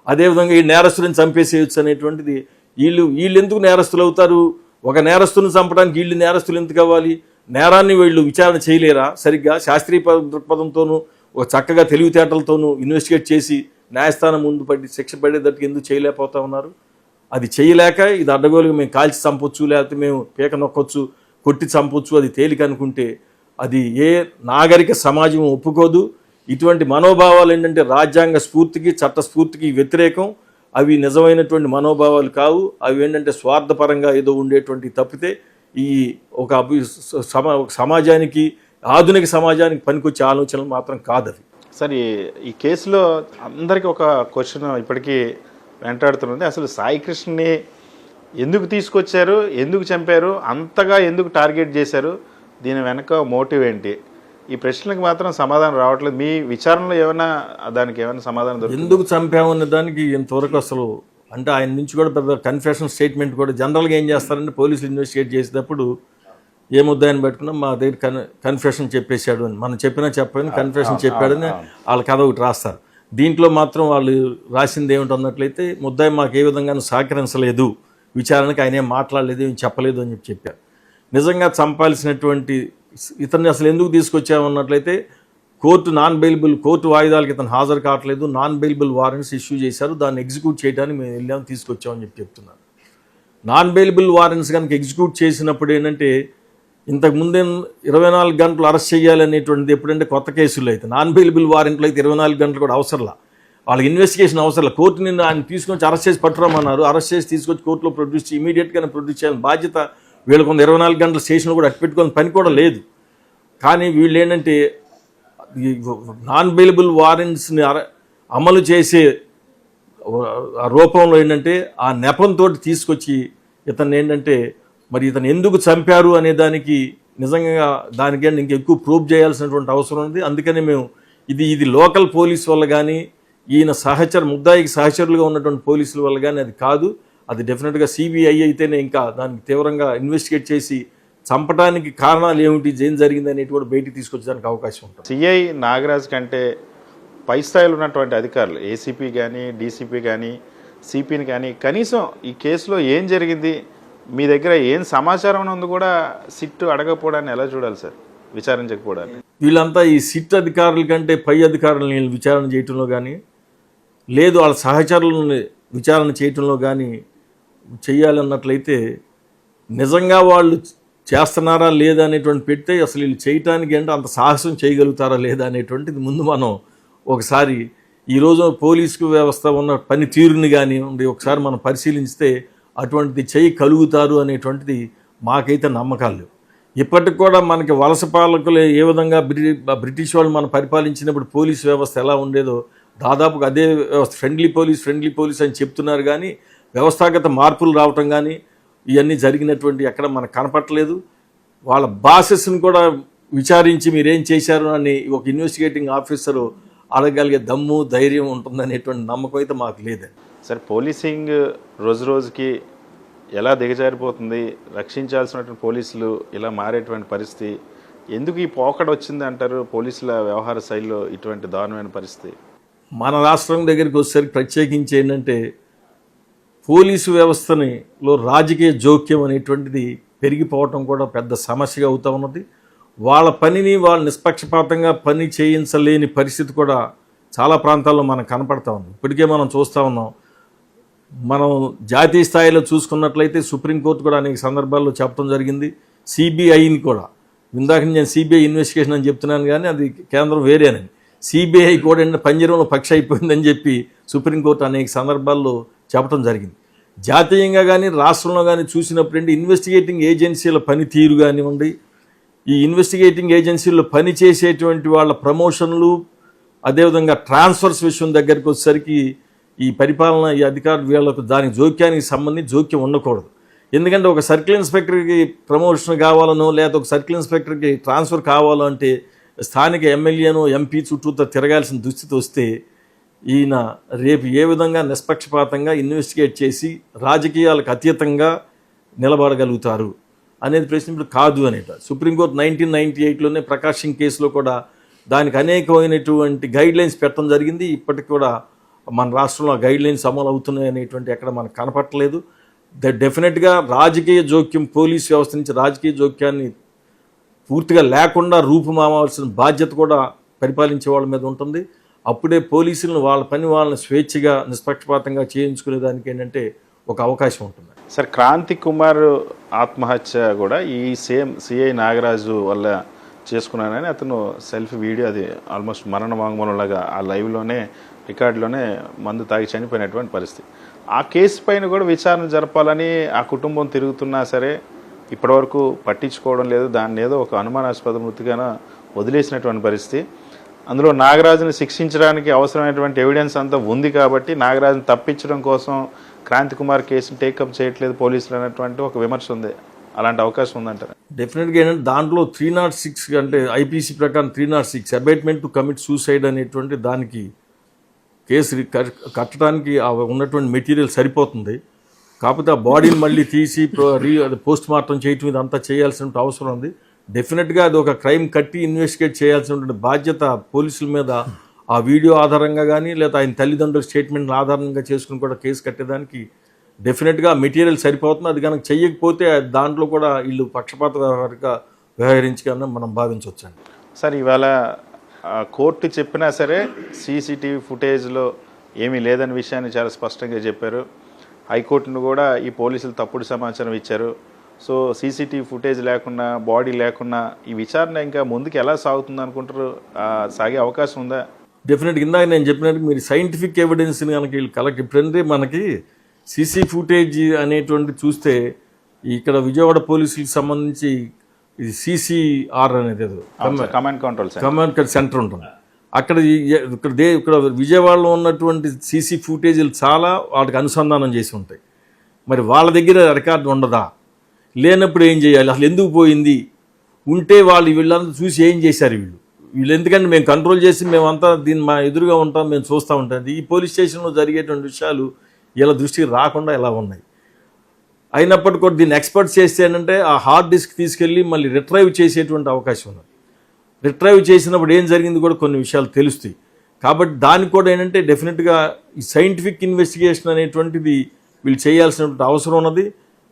అదేవిధంగా ఈ నేరస్తుడిని చంపేసేయచ్చు అనేటువంటిది. వీళ్ళు ఎందుకు నేరస్తులు అవుతారు? ఒక నేరస్తుని చంపడానికి వీళ్ళు నేరస్తులు ఎందుకు అవ్వాలి? నేరాన్ని వీళ్ళు విచారణ చేయలేరా? సరిగ్గా శాస్త్రీయ దృక్పథంతోనూ ఒక చక్కగా తెలివితేటలతోనూ ఇన్వెస్టిగేట్ చేసి న్యాయస్థానం ముందు పడి శిక్ష పడేటట్టు ఎందుకు చేయలేకపోతా ఉన్నారు? అది చేయలేక ఇది అడ్డగోలుగా మేము కాల్చి చంపొచ్చు, లేకపోతే మేము పీక నొక్కొచ్చు, కొట్టి చంపొచ్చు, అది తేలిక అనుకుంటే అది ఏ నాగరిక సమాజం ఒప్పుకోదు. ఇటువంటి మనోభావాలు ఏంటంటే రాజ్యాంగ స్ఫూర్తికి, చట్ట స్ఫూర్తికి వ్యతిరేకం. అవి నిజమైనటువంటి మనోభావాలు కావు. అవి ఏంటంటే స్వార్థపరంగా ఏదో ఉండేటువంటి తప్పితే ఈ ఒక సమాజానికి, ఆధునిక సమాజానికి పనికొచ్చే ఆలోచనలు మాత్రం కాదవి. సరే, ఈ కేసులో అందరికీ ఒక క్వశ్చన్ ఇప్పటికీ వెంటాడుతున్నది. అసలు సాయికృష్ణని ఎందుకు తీసుకొచ్చారు, ఎందుకు చంపారు, అంతగా ఎందుకు టార్గెట్ చేశారు, దీని వెనక మోటివ్ ఏంటి? ఈ ప్రశ్నలకు మాత్రం సమాధానం రావట్లేదు. మీ విచారణలో దానికి ఏమైనా సమాధానం దొరుకుతుంది? ఎందుకు చంపామన్న దానికి ఇంతవరకు అసలు అంటే ఆయన నుంచి కూడా పెద్ద కన్ఫెషన్ స్టేట్మెంట్ కూడా జనరల్గా ఏం చేస్తారంటే పోలీసులు ఇన్వెస్టిగేట్ చేసేటప్పుడు ఏ ముద్దాయని పెట్టుకున్నా మా దగ్గర కన్ఫెషన్ చెప్పేశాడు అని, మనం చెప్పకపోయినా కన్ఫెషన్ చెప్పాడని వాళ్ళ కథ ఒకటి రాస్తారు. దీంట్లో మాత్రం వాళ్ళు రాసింది ఏమిటన్నట్లయితే ముద్దాయి మాకు ఏ విధంగానూ సహకరించలేదు, విచారణకు ఆయన ఏం మాట్లాడలేదు, ఏం చెప్పలేదు అని చెప్పారు. నిజంగా చంపాల్సినటువంటి ఇతన్ని అసలు ఎందుకు తీసుకొచ్చామన్నట్లయితే కోర్టు వాయిదాలకు ఇతను హాజరు కావట్లేదు, నాన్ బెయిలబుల్ వారెంట్స్ ఇష్యూ చేశారు, దాన్ని ఎగ్జిక్యూట్ చేయడానికి మేము వెళ్ళాము, తీసుకొచ్చామని చెప్తున్నారు. నాన్ బెయిలబుల్ వారెంట్స్ కనుక ఎగ్జిక్యూట్ చేసినప్పుడు ఏంటంటే ఇంతకుముందే 24 గంటలు అరెస్ట్ చేయాలనేటువంటిది ఎప్పుడంటే కొత్త కేసుల్లో అయితే, నాన్ బెయిలబుల్ వారెంట్లు అయితే 24 గంటలు కూడా అవసరంలా, వాళ్ళకి ఇన్వెస్టిగేషన్ అవసరంలా. కోర్టు నిన్ను ఆయన తీసుకొచ్చి అరెస్ట్ చేసి పట్టుకోమన్నారు, అరెస్ట్ చేసి తీసుకొచ్చి కోర్టులో ప్రొడ్యూస్ చేసి ఇమీడియట్గానే ప్రొడ్యూస్ చేయాలని బాధ్యత వీళ్ళకు 24 గంటల స్టేషన్ కూడా అట్టు పెట్టుకొని పని కూడా లేదు. కానీ వీళ్ళు ఏంటంటే నాన్ బెయిలబుల్ వారెంట్స్ని అమలు చేసే రూపంలో ఏంటంటే ఆ నెపంతో తీసుకొచ్చి ఇతను ఏంటంటే మరి ఇతను ఎందుకు చంపారు అనే దానికి నిజంగా దానికి ఇంకా ఎక్కువ ప్రూవ్ చేయాల్సినటువంటి అవసరం ఉంది. అందుకని మేము ఇది లోకల్ పోలీస్ వల్ల కానీ ఈయన ముద్దాయికి సహచరులుగా ఉన్నటువంటి పోలీసుల వల్ల కానీ అది కాదు. అది డెఫినెట్గా సిబిఐ అయితేనే ఇంకా దానికి తీవ్రంగా ఇన్వెస్టిగేట్ చేసి చంపడానికి కారణాలు ఏమిటి, ఏం జరిగింది అనేది కూడా బయటికి తీసుకొచ్చడానికి అవకాశం ఉంటుంది. సిఐ నాగరాజ్ కంటే పై స్థాయిలో ఉన్నటువంటి అధికారులు, ఏసీపీ కానీ, డీసీపీ కానీ, సిపిని కానీ కనీసం ఈ కేసులో ఏం జరిగింది, మీ దగ్గర ఏం సమాచారం ఉంది కూడా సిట్ అడగకపోవడాన్ని ఎలా చూడాలి సార్, విచారించకపోవడాన్ని? వీళ్ళంతా ఈ సిట్ అధికారుల కంటే పై అధికారులను విచారణ చేయటంలో కానీ, లేదు వాళ్ళ సహచరులను విచారణ చేయటంలో కానీ చేయాలన్నట్లయితే నిజంగా వాళ్ళు చేస్తున్నారా లేదా అనేటువంటి పెడితే అసలు వీళ్ళు చేయటానికి అంటే అంత సాహసం చేయగలుగుతారా లేదా అనేటువంటిది ముందు మనం ఒకసారి ఈరోజు పోలీసు వ్యవస్థ ఉన్న పని తీరుని కానీ ఒకసారి మనం పరిశీలిస్తే అటువంటిది చేయగలుగుతారు అనేటువంటిది మాకైతే నమ్మకాలు లేవు. ఇప్పటికి కూడా మనకి వలస పాలకులు ఏ విధంగా బ్రిటిష్ వాళ్ళు మనం పరిపాలించినప్పుడు పోలీసు వ్యవస్థ ఎలా ఉండేదో దాదాపుగా అదే వ్యవస్థ, ఫ్రెండ్లీ పోలీస్ అని చెప్తున్నారు. కానీ వ్యవస్థాగత మార్పులు రావటం కానీ ఇవన్నీ జరిగినటువంటి ఎక్కడ మనకు కనపట్టలేదు. వాళ్ళ బాసెస్ని కూడా విచారించి మీరేం చేశారు అని ఒక ఇన్వెస్టిగేటింగ్ ఆఫీసరు అడగగలిగే దమ్ము, ధైర్యం ఉంటుందనేటువంటి నమ్మకం అయితే మాకు లేదండి. సార్, పోలీసింగ్ రోజు రోజుకి ఎలా దిగజారిపోతుంది, రక్షించాల్సినటువంటి పోలీసులు ఇలా మారేటువంటి పరిస్థితి, ఎందుకు ఈ పోకడ వచ్చింది అంటారు పోలీసుల వ్యవహార శైలిలో ఇటువంటి దారుణమైన పరిస్థితి? మన రాష్ట్రం దగ్గరికి వచ్చేసరికి ప్రత్యేకించి ఏంటంటే పోలీసు వ్యవస్థలో రాజకీయ జోక్యం అనేటువంటిది పెరిగిపోవటం కూడా పెద్ద సమస్యగా అవుతూ ఉన్నది. వాళ్ళ పనిని వాళ్ళు నిష్పక్షపాతంగా పని చేయించలేని పరిస్థితి కూడా చాలా ప్రాంతాల్లో మనకు కనపడతా ఉంది. ఇప్పటికే మనం చూస్తూ ఉన్నాం. మనం జాతీయ స్థాయిలో చూసుకున్నట్లయితే సుప్రీంకోర్టు కూడా అనేక సందర్భాల్లో చెప్పడం జరిగింది. సిబిఐని కూడా, ఇందాక నేను సిబిఐ ఇన్వెస్టిగేషన్ అని చెప్తున్నాను కానీ అది కేంద్రం వేరేనని, సిబిఐ కూడా పంజరంలో పక్షి అయిపోయిందని చెప్పి సుప్రీంకోర్టు అనేక సందర్భాల్లో చెప్పడం జరిగింది. జాతీయంగా కానీ రాష్ట్రంలో కానీ చూసినప్పుడు ఇన్వెస్టిగేటింగ్ ఏజెన్సీల పనితీరు కానివ్వండి, ఈ ఇన్వెస్టిగేటింగ్ ఏజెన్సీల్లో పనిచేసేటువంటి వాళ్ళ ప్రమోషన్లు, అదేవిధంగా ట్రాన్స్ఫర్స్ విషయం దగ్గరికి వచ్చేసరికి ఈ పరిపాలన, ఈ అధికారులు వీళ్ళకు దానికి జోక్యానికి సంబంధించి జోక్యం ఉండకూడదు. ఎందుకంటే ఒక సర్కిల్ ఇన్స్పెక్టర్కి ప్రమోషన్ కావాలనో లేదా ఒక సర్కిల్ ఇన్స్పెక్టర్కి ట్రాన్స్ఫర్ కావాలో అంటే స్థానిక ఎమ్మెల్యేనో ఎంపీ చుట్టూతో తిరగాల్సిన దుస్థితి వస్తే ఈయన రేపు ఏ విధంగా నిష్పక్షపాతంగా ఇన్వెస్టిగేట్ చేసి రాజకీయాలకు అతీతంగా నిలబడగలుగుతారు? అనేది ప్రశ్న ఇప్పుడు కాదు అనేట సుప్రీంకోర్టు 1998లోనే ప్రకాష్ సింగ్ కేసులో కూడా దానికి అనేకమైనటువంటి గైడ్ లైన్స్ పెట్టడం జరిగింది. ఇప్పటికి కూడా మన రాష్ట్రంలో గైడ్ లైన్స్ అమలు అవుతున్నాయి అనేటువంటి ఎక్కడ మనకు కనపట్టలేదు. డెఫినెట్గా రాజకీయ జోక్యం పోలీస్ వ్యవస్థ నుంచి రాజకీయ జోక్యాన్ని పూర్తిగా లేకుండా రూపుమావాల్సిన బాధ్యత కూడా పరిపాలించే వాళ్ళ మీద ఉంటుంది. అప్పుడే పోలీసులను వాళ్ళ పని వాళ్ళని స్వేచ్ఛగా నిష్పక్షపాతంగా చేయించుకునే దానికి ఏంటంటే ఒక అవకాశం ఉంటుంది. సార్, క్రాంతి కుమార్ ఆత్మహత్య కూడా ఈ సేమ్ సిఐ నాగరాజు వల్ల చేసుకున్నానని అతను సెల్ఫీ వీడియో, అది ఆల్మోస్ట్ మరణ వాంగ్మూలంలాగా ఆ లైవ్లోనే రికార్డులోనే మందు తాగి చనిపోయినటువంటి పరిస్థితి. ఆ కేసు పైన కూడా విచారణ జరపాలని ఆ కుటుంబం తిరుగుతున్నా సరే ఇప్పటివరకు పట్టించుకోవడం లేదు. దాన్ని ఏదో ఒక అనుమానాస్పద మృతిగానే వదిలేసినటువంటి పరిస్థితి. అందులో నాగరాజుని శిక్షించడానికి అవసరమైనటువంటి ఎవిడెన్స్ అంతా ఉంది కాబట్టి నాగరాజుని తప్పించడం కోసం క్రాంతి కుమార్ కేసును టేకప్ చేయట్లేదు పోలీసులు అనేటువంటి ఒక విమర్శ ఉంది. అలాంటి అవకాశం ఉందంటారా? డెఫినెట్గా ఏంటంటే దాంట్లో 306 అంటే ఐపీసీ ప్రకారం 306 అబైట్మెంట్ టు కమిట్ సూసైడ్ అనేటువంటి దానికి కేసు కట్టడానికి ఉన్నటువంటి మెటీరియల్ సరిపోతుంది. కాకపోతే ఆ బాడీని మళ్ళీ తీసి పోస్ట్ మార్టం చేయటం ఇదంతా చేయాల్సిన అవసరం ఉంది. డెఫినెట్గా అది ఒక క్రైమ్ కట్టి ఇన్వెస్టిగేట్ చేయాల్సినటువంటి బాధ్యత పోలీసుల మీద ఆ వీడియో ఆధారంగా కానీ లేదా ఆయన తల్లిదండ్రుల స్టేట్మెంట్ ఆధారంగా చేసుకుని కూడా కేసు కట్టేదానికి డెఫినెట్గా మెటీరియల్ సరిపోతుంది. అది కనుక చెయ్యకపోతే దాంట్లో కూడా వీళ్ళు పక్షపాతంగా వ్యవహరించగా మనం భావించవచ్చండి. సార్, ఇవాళ కోర్టు చెప్పినా సరే సీసీటీవీ ఫుటేజ్లో ఏమీ లేదనే విషయాన్ని చాలా స్పష్టంగా చెప్పారు. హైకోర్టును కూడా ఈ పోలీసులు తప్పుడు సమాచారం ఇచ్చారు. సో సీసీటీవీ ఫుటేజ్ లేకుండా, బాడీ లేకుండా ఈ విచారణ ఇంకా ముందుకు ఎలా సాగుతుంది అనుకుంటారు? సాగే అవకాశం ఉందా? డెఫినెట్గా ఇందాక నేను చెప్పినట్టు మీరు సైంటిఫిక్ ఎవిడెన్స్ని కనుక వీళ్ళు కలెక్ట్ ఇప్పుడంటే మనకి సీసీ ఫుటేజ్ అనేటువంటి చూస్తే ఇక్కడ విజయవాడ పోలీసులకు సంబంధించి ఇది CCR అనేది కమాండ్ కంట్రోల్ సెంటర్ ఉంటుంది. అక్కడ ఇక్కడ విజయవాడలో ఉన్నటువంటి సీసీ ఫుటేజీలు చాలా వాటికి అనుసంధానం చేసి ఉంటాయి. మరి వాళ్ళ దగ్గర రికార్డు ఉండదా? లేనప్పుడు ఏం చేయాలి? అసలు ఎందుకు పోయింది? ఉంటే వీళ్ళంతా చూసి ఏం చేశారు వీళ్ళు ఎందుకంటే మేము కంట్రోల్ చేసి మేమంతా దీన్ని మా ఎదురుగా ఉంటాం, మేము చూస్తూ ఉంటాం. ఈ పోలీస్ స్టేషన్లో జరిగేటువంటి విషయాలు ఇలా దృష్టికి రాకుండా ఎలా ఉన్నాయి. అయినప్పటికీ కూడా దీన్ని ఎక్స్పర్ట్ చేస్తే ఏంటంటే ఆ హార్డ్ డిస్క్ తీసుకెళ్ళి మళ్ళీ రిట్రైవ్ చేసేటువంటి అవకాశం ఉంది. రిట్రైవ్ చేసినప్పుడు ఏం జరిగింది కూడా కొన్ని విషయాలు తెలుస్తాయి. కాబట్టి దానికి కూడా ఏంటంటే డెఫినెట్గా ఈ సైంటిఫిక్ ఇన్వెస్టిగేషన్ అనేటువంటిది వీళ్ళు చేయాల్సినటువంటి అవసరం ఉన్నది.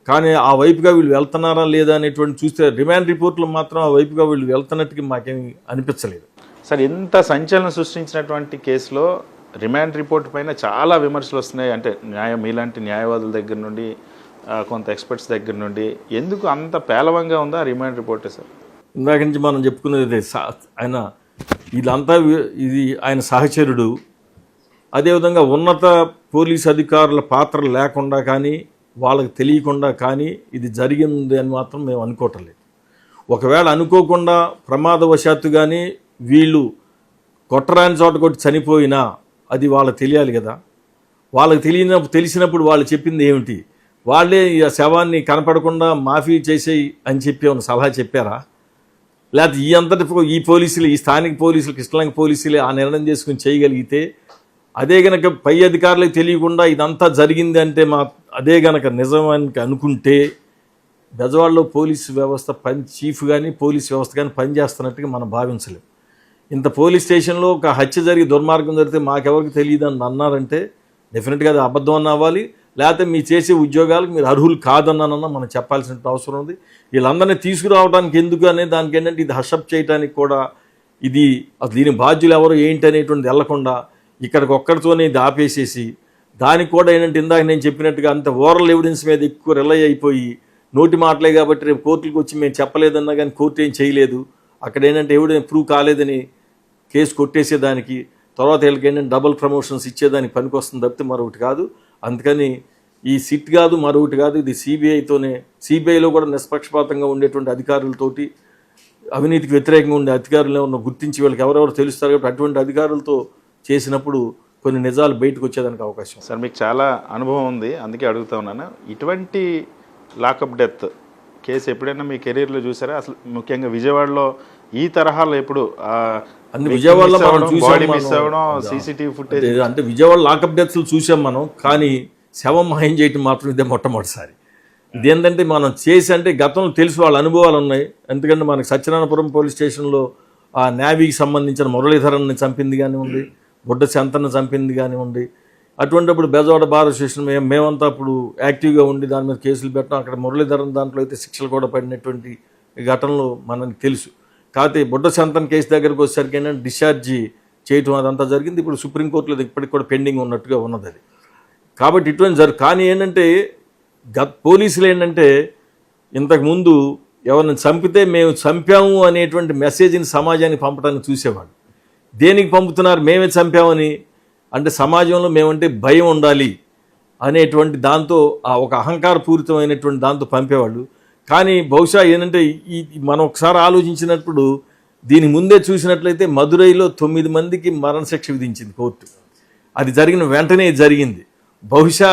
కానీ ఆ వైపుగా వీళ్ళు వెళ్తున్నారా లేదా అనేటువంటి చూస్తే రిమాండ్ రిపోర్ట్లో మాత్రం ఆ వైపుగా వీళ్ళు వెళ్తున్నట్టుగా మాకేమీ అనిపించలేదు. సార్, ఇంత సంచలనం సృష్టించినటువంటి కేసులో రిమాండ్ రిపోర్ట్ పైన చాలా విమర్శలు వస్తున్నాయి. అంటే మీలాంటి న్యాయవాదుల దగ్గర నుండి, కొంత ఎక్స్పర్ట్స్ దగ్గర నుండి ఎందుకు అంత పేలవంగా ఉందా రిమాండ్ రిపోర్ట్? సార్, ఇందాక నుంచి మనం చెప్పుకునేది ఆయన వీళ్ళంతా ఇది ఆయన సహచరుడు. అదేవిధంగా ఉన్నత పోలీస్ అధికారుల పాత్ర లేకుండా కానీ వాళ్ళకి తెలియకుండా కానీ ఇది జరిగింది అని మాత్రం మేము అనుకోవటం లేదు. ఒకవేళ అనుకోకుండా ప్రమాదవశాత్తు కానీ వీళ్ళు కొట్టరాని చోట కొట్టి చనిపోయినా అది వాళ్ళకి తెలియాలి కదా. వాళ్ళకి తెలిసినప్పుడు వాళ్ళు చెప్పింది ఏమిటి? వాళ్ళే ఈ శవాన్ని కనపడకుండా మాఫీ చేసేయి అని చెప్పి ఏమైనా సలహా చెప్పారా? లేకపోతే ఈ అంతటి ఈ పోలీసులు, ఈ స్థానిక పోలీసులకు ఇష్టంగా పోలీసులే ఆ నిర్ణయం చేసుకుని చేయగలిగితే, అదే గనక పై అధికారులకు తెలియకుండా ఇదంతా జరిగింది అంటే అదే గనక నిజానికి అనుకుంటే బెజవాడలో పోలీసు వ్యవస్థ చీఫ్ కానీ పోలీస్ వ్యవస్థ కానీ పనిచేస్తున్నట్టుగా మనం భావించలేం. ఇంత పోలీస్ స్టేషన్లో ఒక హత్య జరిగి దుర్మార్గం జరిగితే మాకెవరికి తెలియదు అని అన్నారంటే డెఫినెట్గా అది అబద్ధం అని అవ్వాలి. లేకపోతే మీ చేసే ఉద్యోగాలకు మీరు అర్హులు కాదన్నానన్నా మనం చెప్పాల్సిన అవసరం ఉంది. వీళ్ళందరినీ తీసుకురావడానికి ఎందుకు అనే దానికి ఏంటంటే ఇది హషప్ చేయడానికి కూడా ఇది దీని బాధ్యులు ఎవరు ఏంటి అనేటువంటిది వెళ్లకుండా ఇక్కడికి ఒక్కడితోనే ఇది ఆపేసేసి దానికి కూడా ఏంటంటే ఇందాక నేను చెప్పినట్టుగా అంత ఓరల్ ఎవిడెన్స్ మీద ఎక్కువ రిలై అయిపోయి నోటి మాటలే కాబట్టి రేపు కోర్టులకు వచ్చి మేము చెప్పలేదన్నా కానీ కోర్టు ఏం చేయలేదు, అక్కడ ఏంటంటే ఎవిడెన్స్ ప్రూవ్ కాలేదని కేసు కొట్టేసేదానికి తర్వాత వీళ్ళకి ఏంటంటే డబుల్ ప్రమోషన్స్ ఇచ్చేదానికి పనికొస్తుంది తప్పితే మరొకటి కాదు. అందుకని ఈ సిట్ కాదు మరొకటి కాదు, ఇది సిబిఐలో కూడా నిష్పక్షపాతంగా ఉండేటువంటి అధికారులతోటి అవినీతికి వ్యతిరేకంగా ఉండే అధికారులు ఉన్న గుర్తించి వీళ్ళకి ఎవరెవరు తెలుస్తారు కాబట్టి అటువంటి అధికారులతో చేసినప్పుడు కొన్ని నిజాలు బయటకు వచ్చేదానికి అవకాశం. సార్, మీకు చాలా అనుభవం ఉంది, అందుకే అడుగుతా ఉన్నాను. ఇటువంటి లాకప్ డెత్ కేసు ఎప్పుడైనా మీ కెరీర్లో చూసారా? అసలు ముఖ్యంగా విజయవాడలో ఈ తరహాలో ఎప్పుడు అన్ని విజయవాడలో సీసీటీవీ ఫుటేజ్ అంటే విజయవాడ లాకప్ డెత్స్లు చూసాం మనం, కానీ శవం మాయం చేయటం మాత్రం ఇదే మొట్టమొదటిసారి. ఇదేంటంటే మనం చేసి అంటే గతంలో తెలుసు వాళ్ళ అనుభవాలు ఉన్నాయి. ఎందుకంటే మనకి సత్యనారాయణపురం పోలీస్ స్టేషన్లో ఆ నేవీకి సంబంధించిన మురళీధరన్ని చంపింది కానివ్వండి, బుడ్డ శంతను చంపింది కానివ్వండి, అటువంటిప్పుడు బెజవాడ బార్ అసోసియేషన్ మేమంతా అప్పుడు యాక్టివ్గా ఉండి దాని మీద కేసులు పెట్టడం. అక్కడ మురళీధరన్ దాంట్లో అయితే శిక్షలు కూడా పడినటువంటి ఘటనలు మనకి తెలుసు. కాకపోతే బుడ్డ శంతన్ కేసు దగ్గరకు వచ్చేసరికి ఏంటంటే డిశ్చార్జ్ చేయటం అదంతా జరిగింది. ఇప్పుడు సుప్రీంకోర్టులో ఇప్పటికి కూడా పెండింగ్ ఉన్నట్టుగా ఉన్నది అది. కాబట్టి ఇటువంటి కానీ ఏంటంటే పోలీసులు ఏంటంటే ఇంతకుముందు ఎవరిని చంపితే మేము చంపాము అనేటువంటి మెసేజ్ని సమాజానికి పంపడానికి చూసేవాడు. దేనికి పంపుతున్నారు? మేమే చంపామని. అంటే సమాజంలో మేమంటే భయం ఉండాలి అనేటువంటి దాంతో ఒక అహంకారపూరితమైనటువంటి దాంతో పంపేవాళ్ళు. కానీ బహుశా ఏంటంటే ఈ మనం ఒకసారి ఆలోచించినప్పుడు దీని ముందే చూసినట్లయితే మదురైలో 9 మందికి మరణశిక్ష విధించింది కోర్టు. అది జరిగిన వెంటనే జరిగింది. బహుశా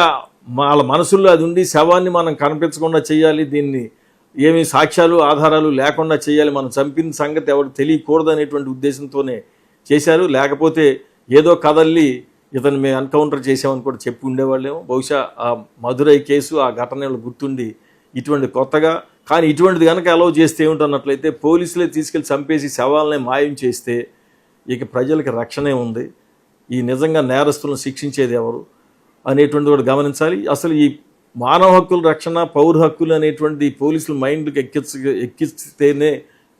వాళ్ళ మనసుల్లో అది ఉండి శవాన్ని మనం కనిపించకుండా చేయాలి, దీన్ని ఏమి సాక్ష్యాలు ఆధారాలు లేకుండా చేయాలి, మనం చంపిన సంగతి ఎవరు తెలియకూడదు అనేటువంటి ఉద్దేశంతోనే చేశారు. లేకపోతే ఏదో కదల్లి ఇతను మేము ఎన్కౌంటర్ చేసామని కూడా చెప్పి ఉండేవాళ్ళేమో. బహుశా ఆ మదురై కేసు ఆ ఘటనలు గుర్తుండి ఇటువంటి కొత్తగా కానీ ఇటువంటిది కనుక అలౌ చేస్తే ఏమిటన్నట్లయితే పోలీసులే తీసుకెళ్ళి చంపేసి శవాలనే మాయం చేస్తే ఇక ప్రజలకి రక్షణే ఉంది. ఈ నిజంగా నేరస్తులను శిక్షించేది ఎవరు అనేటువంటి కూడా గమనించాలి. అసలు ఈ మానవ హక్కుల రక్షణ, పౌర హక్కులు అనేటువంటి పోలీసుల మైండ్కి ఎక్కిస్తేనే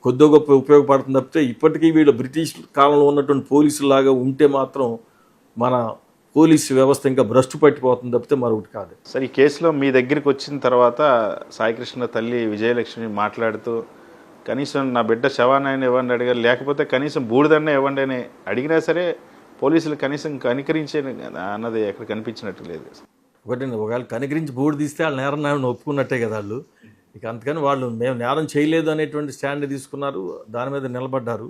కొద్దిగా గొప్ప ఉపయోగపడుతుంది తప్పితే ఇప్పటికీ వీళ్ళు బ్రిటిష్ కాలంలో ఉన్నటువంటి పోలీసులాగా ఉంటే మాత్రం మన పోలీసు వ్యవస్థ ఇంకా భ్రష్టు పట్టిపోతుంది తప్పితే మరొకటి కాదు. సార్, ఈ కేసులో మీ దగ్గరికి వచ్చిన తర్వాత సాయికృష్ణ తల్లి విజయలక్ష్మి మాట్లాడుతూ కనీసం నా బిడ్డ శవాన్ని ఇవ్వండి అడిగారు, లేకపోతే కనీసం బూడిదన్న ఇవ్వండి అని అడిగినా సరే పోలీసులు కనీసం కనికరించే అన్నది ఎక్కడ కనిపించినట్టు లేదు. ఒకటి ఒకవేళ కనికరించి బూడి తీస్తే వాళ్ళు నేరం ఒప్పుకున్నట్టే కదా వాళ్ళు. ఇక అందుకని వాళ్ళు మేము నేరం చేయలేదు అనేటువంటి స్టాండ్ తీసుకున్నారు, దాని మీద నిలబడ్డారు.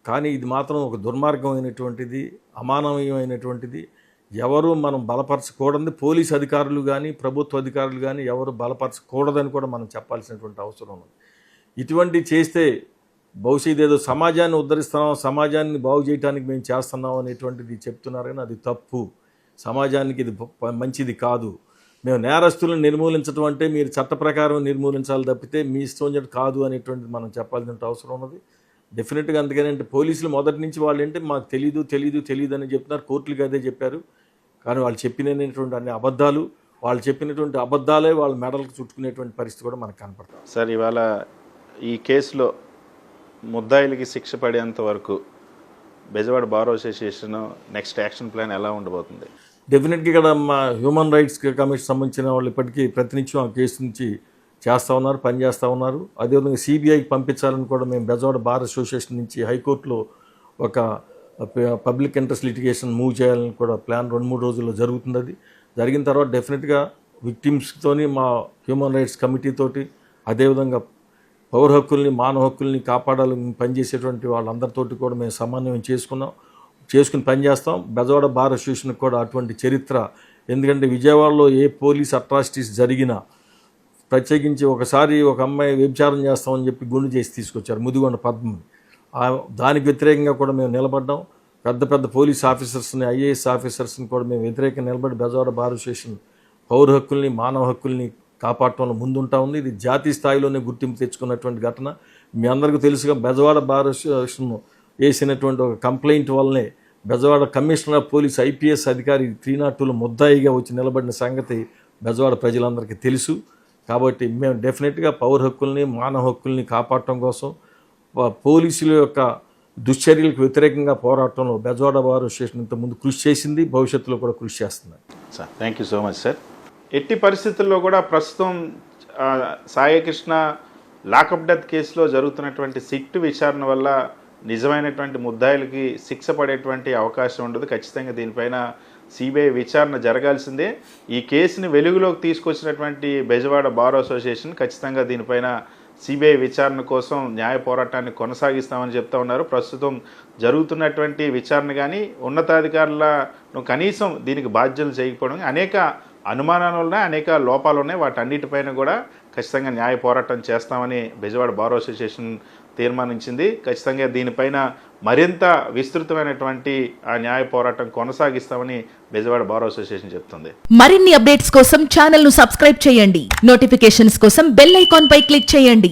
కానీ ఇది మాత్రం ఒక దుర్మార్గమైనటువంటిది, అమానవీయమైనటువంటిది. ఎవరు మనం బలపరచకూడదు, పోలీసు అధికారులు కానీ ప్రభుత్వ అధికారులు కానీ ఎవరు బలపరచకూడదని కూడా మనం చెప్పాల్సినటువంటి అవసరం ఉంది. ఇటువంటి చేస్తే బహుశా ఇదేదో సమాజాన్ని ఉద్ధరిస్తున్నాం, సమాజాన్ని బాగు చేయడానికి మేము చేస్తున్నాం అనేటువంటిది చెప్తున్నారు కానీ అది తప్పు. సమాజానికి ఇది మంచిది కాదు. మేము నేరస్తులను నిర్మూలించడం అంటే మీరు చట్ట ప్రకారం నిర్మూలించాలి తప్పితే మీ ఇష్టం కాదు అనేటువంటిది మనం చెప్పాల్సిన అవసరం ఉన్నది డెఫినెట్గా. అందుకని అంటే పోలీసులు మొదటి నుంచి వాళ్ళు ఏంటి మాకు తెలియదు అని చెప్తున్నారు, కోర్టులకు అదే చెప్పారు. కానీ వాళ్ళు చెప్పినటువంటి అన్ని అబద్ధాలు, వాళ్ళు చెప్పినటువంటి అబద్ధాలే వాళ్ళ మెడలకు చుట్టుకునేటువంటి పరిస్థితి కూడా మనకు కనపడుతుంది. సార్, ఇవాళ ఈ కేసులో ముద్దాయిలకి శిక్ష పడేంత వరకు Bezawada bar association next action plan ఎలా ఉండబోతుంది? డెఫినెట్గా ఇక్కడ మా హ్యూమన్ రైట్స్ కమిషన్ సంబంధించిన వాళ్ళు ఇప్పటికీ ప్రతినిత్యం ఆ కేసు నుంచి చేస్తూ ఉన్నారు, పనిచేస్తూ ఉన్నారు. అదేవిధంగా సిబిఐకి పంపించాలని కూడా మేము బెజవాడ బార్ అసోసియేషన్ నుంచి హైకోర్టులో ఒక పబ్లిక్ ఇంట్రెస్ట్ లిటిగేషన్ మూవ్ చేయాలని కూడా ప్లాన్ 2-3 రోజుల్లో జరుగుతుంది. అది జరిగిన తర్వాత డెఫినెట్గా విక్టిమ్స్తోని మా హ్యూమన్ రైట్స్ కమిటీతోటి అదేవిధంగా పౌర హక్కుల్ని మానవ హక్కుల్ని కాపాడాలని పనిచేసేటువంటి వాళ్ళందరితోటి కూడా మేము సమన్వయం చేసుకుని పనిచేస్తాం. బెజవాడ బార్ అసోసియేషన్కి కూడా అటువంటి చరిత్ర, ఎందుకంటే విజయవాడలో ఏ పోలీస్ అట్రాసిటీస్ జరిగినా ప్రత్యేకించి ఒకసారి ఒక అమ్మాయి వ్యభిచారం చేస్తామని చెప్పి గుండు చేసి తీసుకొచ్చారు ముదిగొండ పద్మని. దానికి వ్యతిరేకంగా కూడా మేము నిలబడ్డాం. పెద్ద పోలీస్ ఆఫీసర్స్ని, ఐఏఎస్ ఆఫీసర్స్ని కూడా మేము వ్యతిరేకంగా నిలబడి బెజవాడ బార్ అసోసియేషన్ పౌర హక్కుల్ని మానవ హక్కుల్ని కాపాడటంలో ముందుంటా ఉంది. ఇది జాతీయ స్థాయిలోనే గుర్తింపు తెచ్చుకున్నటువంటి ఘటన. మీ అందరికీ తెలుసుగా బెజవాడ బార్ అసోసియేషన్ వేసినటువంటి ఒక కంప్లైంట్ వల్లనే Bezawada commissioner of police IPS అధికారి 302లో ముద్దాయిగా వచ్చి నిలబడిన సంగతి బెజవాడ ప్రజలందరికీ తెలుసు. కాబట్టి మేము డెఫినెట్గా పౌర హక్కుల్ని మానవ హక్కుల్ని కాపాడటం కోసం పోలీసుల యొక్క దుశ్చర్యలకు వ్యతిరేకంగా పోరాటంలో బెజవాడ బార్ అసోసియేషన్ ఇంతకుముందు కృషి చేసింది, భవిష్యత్తులో కూడా కృషి చేస్తుంది. Sir, thank you so much sir. ఎట్టి పరిస్థితుల్లో కూడా ప్రస్తుతం సాయికృష్ణ లాకప్ డెత్ కేసులో జరుగుతున్నటువంటి సిట్ విచారణ వల్ల నిజమైనటువంటి ముద్దాయిలకి శిక్ష పడేటువంటి అవకాశం ఉండదు. ఖచ్చితంగా దీనిపైన సిబిఐ విచారణ జరగాల్సిందే. ఈ కేసుని వెలుగులోకి తీసుకొచ్చినటువంటి బెజవాడ బార్ అసోసియేషన్ ఖచ్చితంగా దీనిపైన సిబిఐ విచారణ కోసం న్యాయ పోరాటాన్ని కొనసాగిస్తామని చెప్తా ఉన్నారు. ప్రస్తుతం జరుగుతున్నటువంటి విచారణ కానీ ఉన్నతాధికారులను కనీసం దీనికి బాధ్యతలు చేయకపోవడం, అనేక అనుమానాలు ఉన్నాయి, అనేక లోపాలు ఉన్నాయి. వాటన్నిటిపైన కూడా ఖచ్చితంగా న్యాయ పోరాటం చేస్తామని బెజవాడ బార్ అసోసియేషన్ తీర్మానించింది. ఖచ్చితంగా దీనిపైన మరింత విస్తృతమైనటువంటి ఆ న్యాయ పోరాటం కొనసాగిస్తామని బెజవాడ బార్ అసోసియేషన్ చెప్తుంది. మరిన్ని అప్డేట్స్ కోసం ఛానల్ ను సబ్స్క్రైబ్ చేయండి. నోటిఫికేషన్స్ కోసం బెల్ ఐకాన్ పై క్లిక్ చేయండి.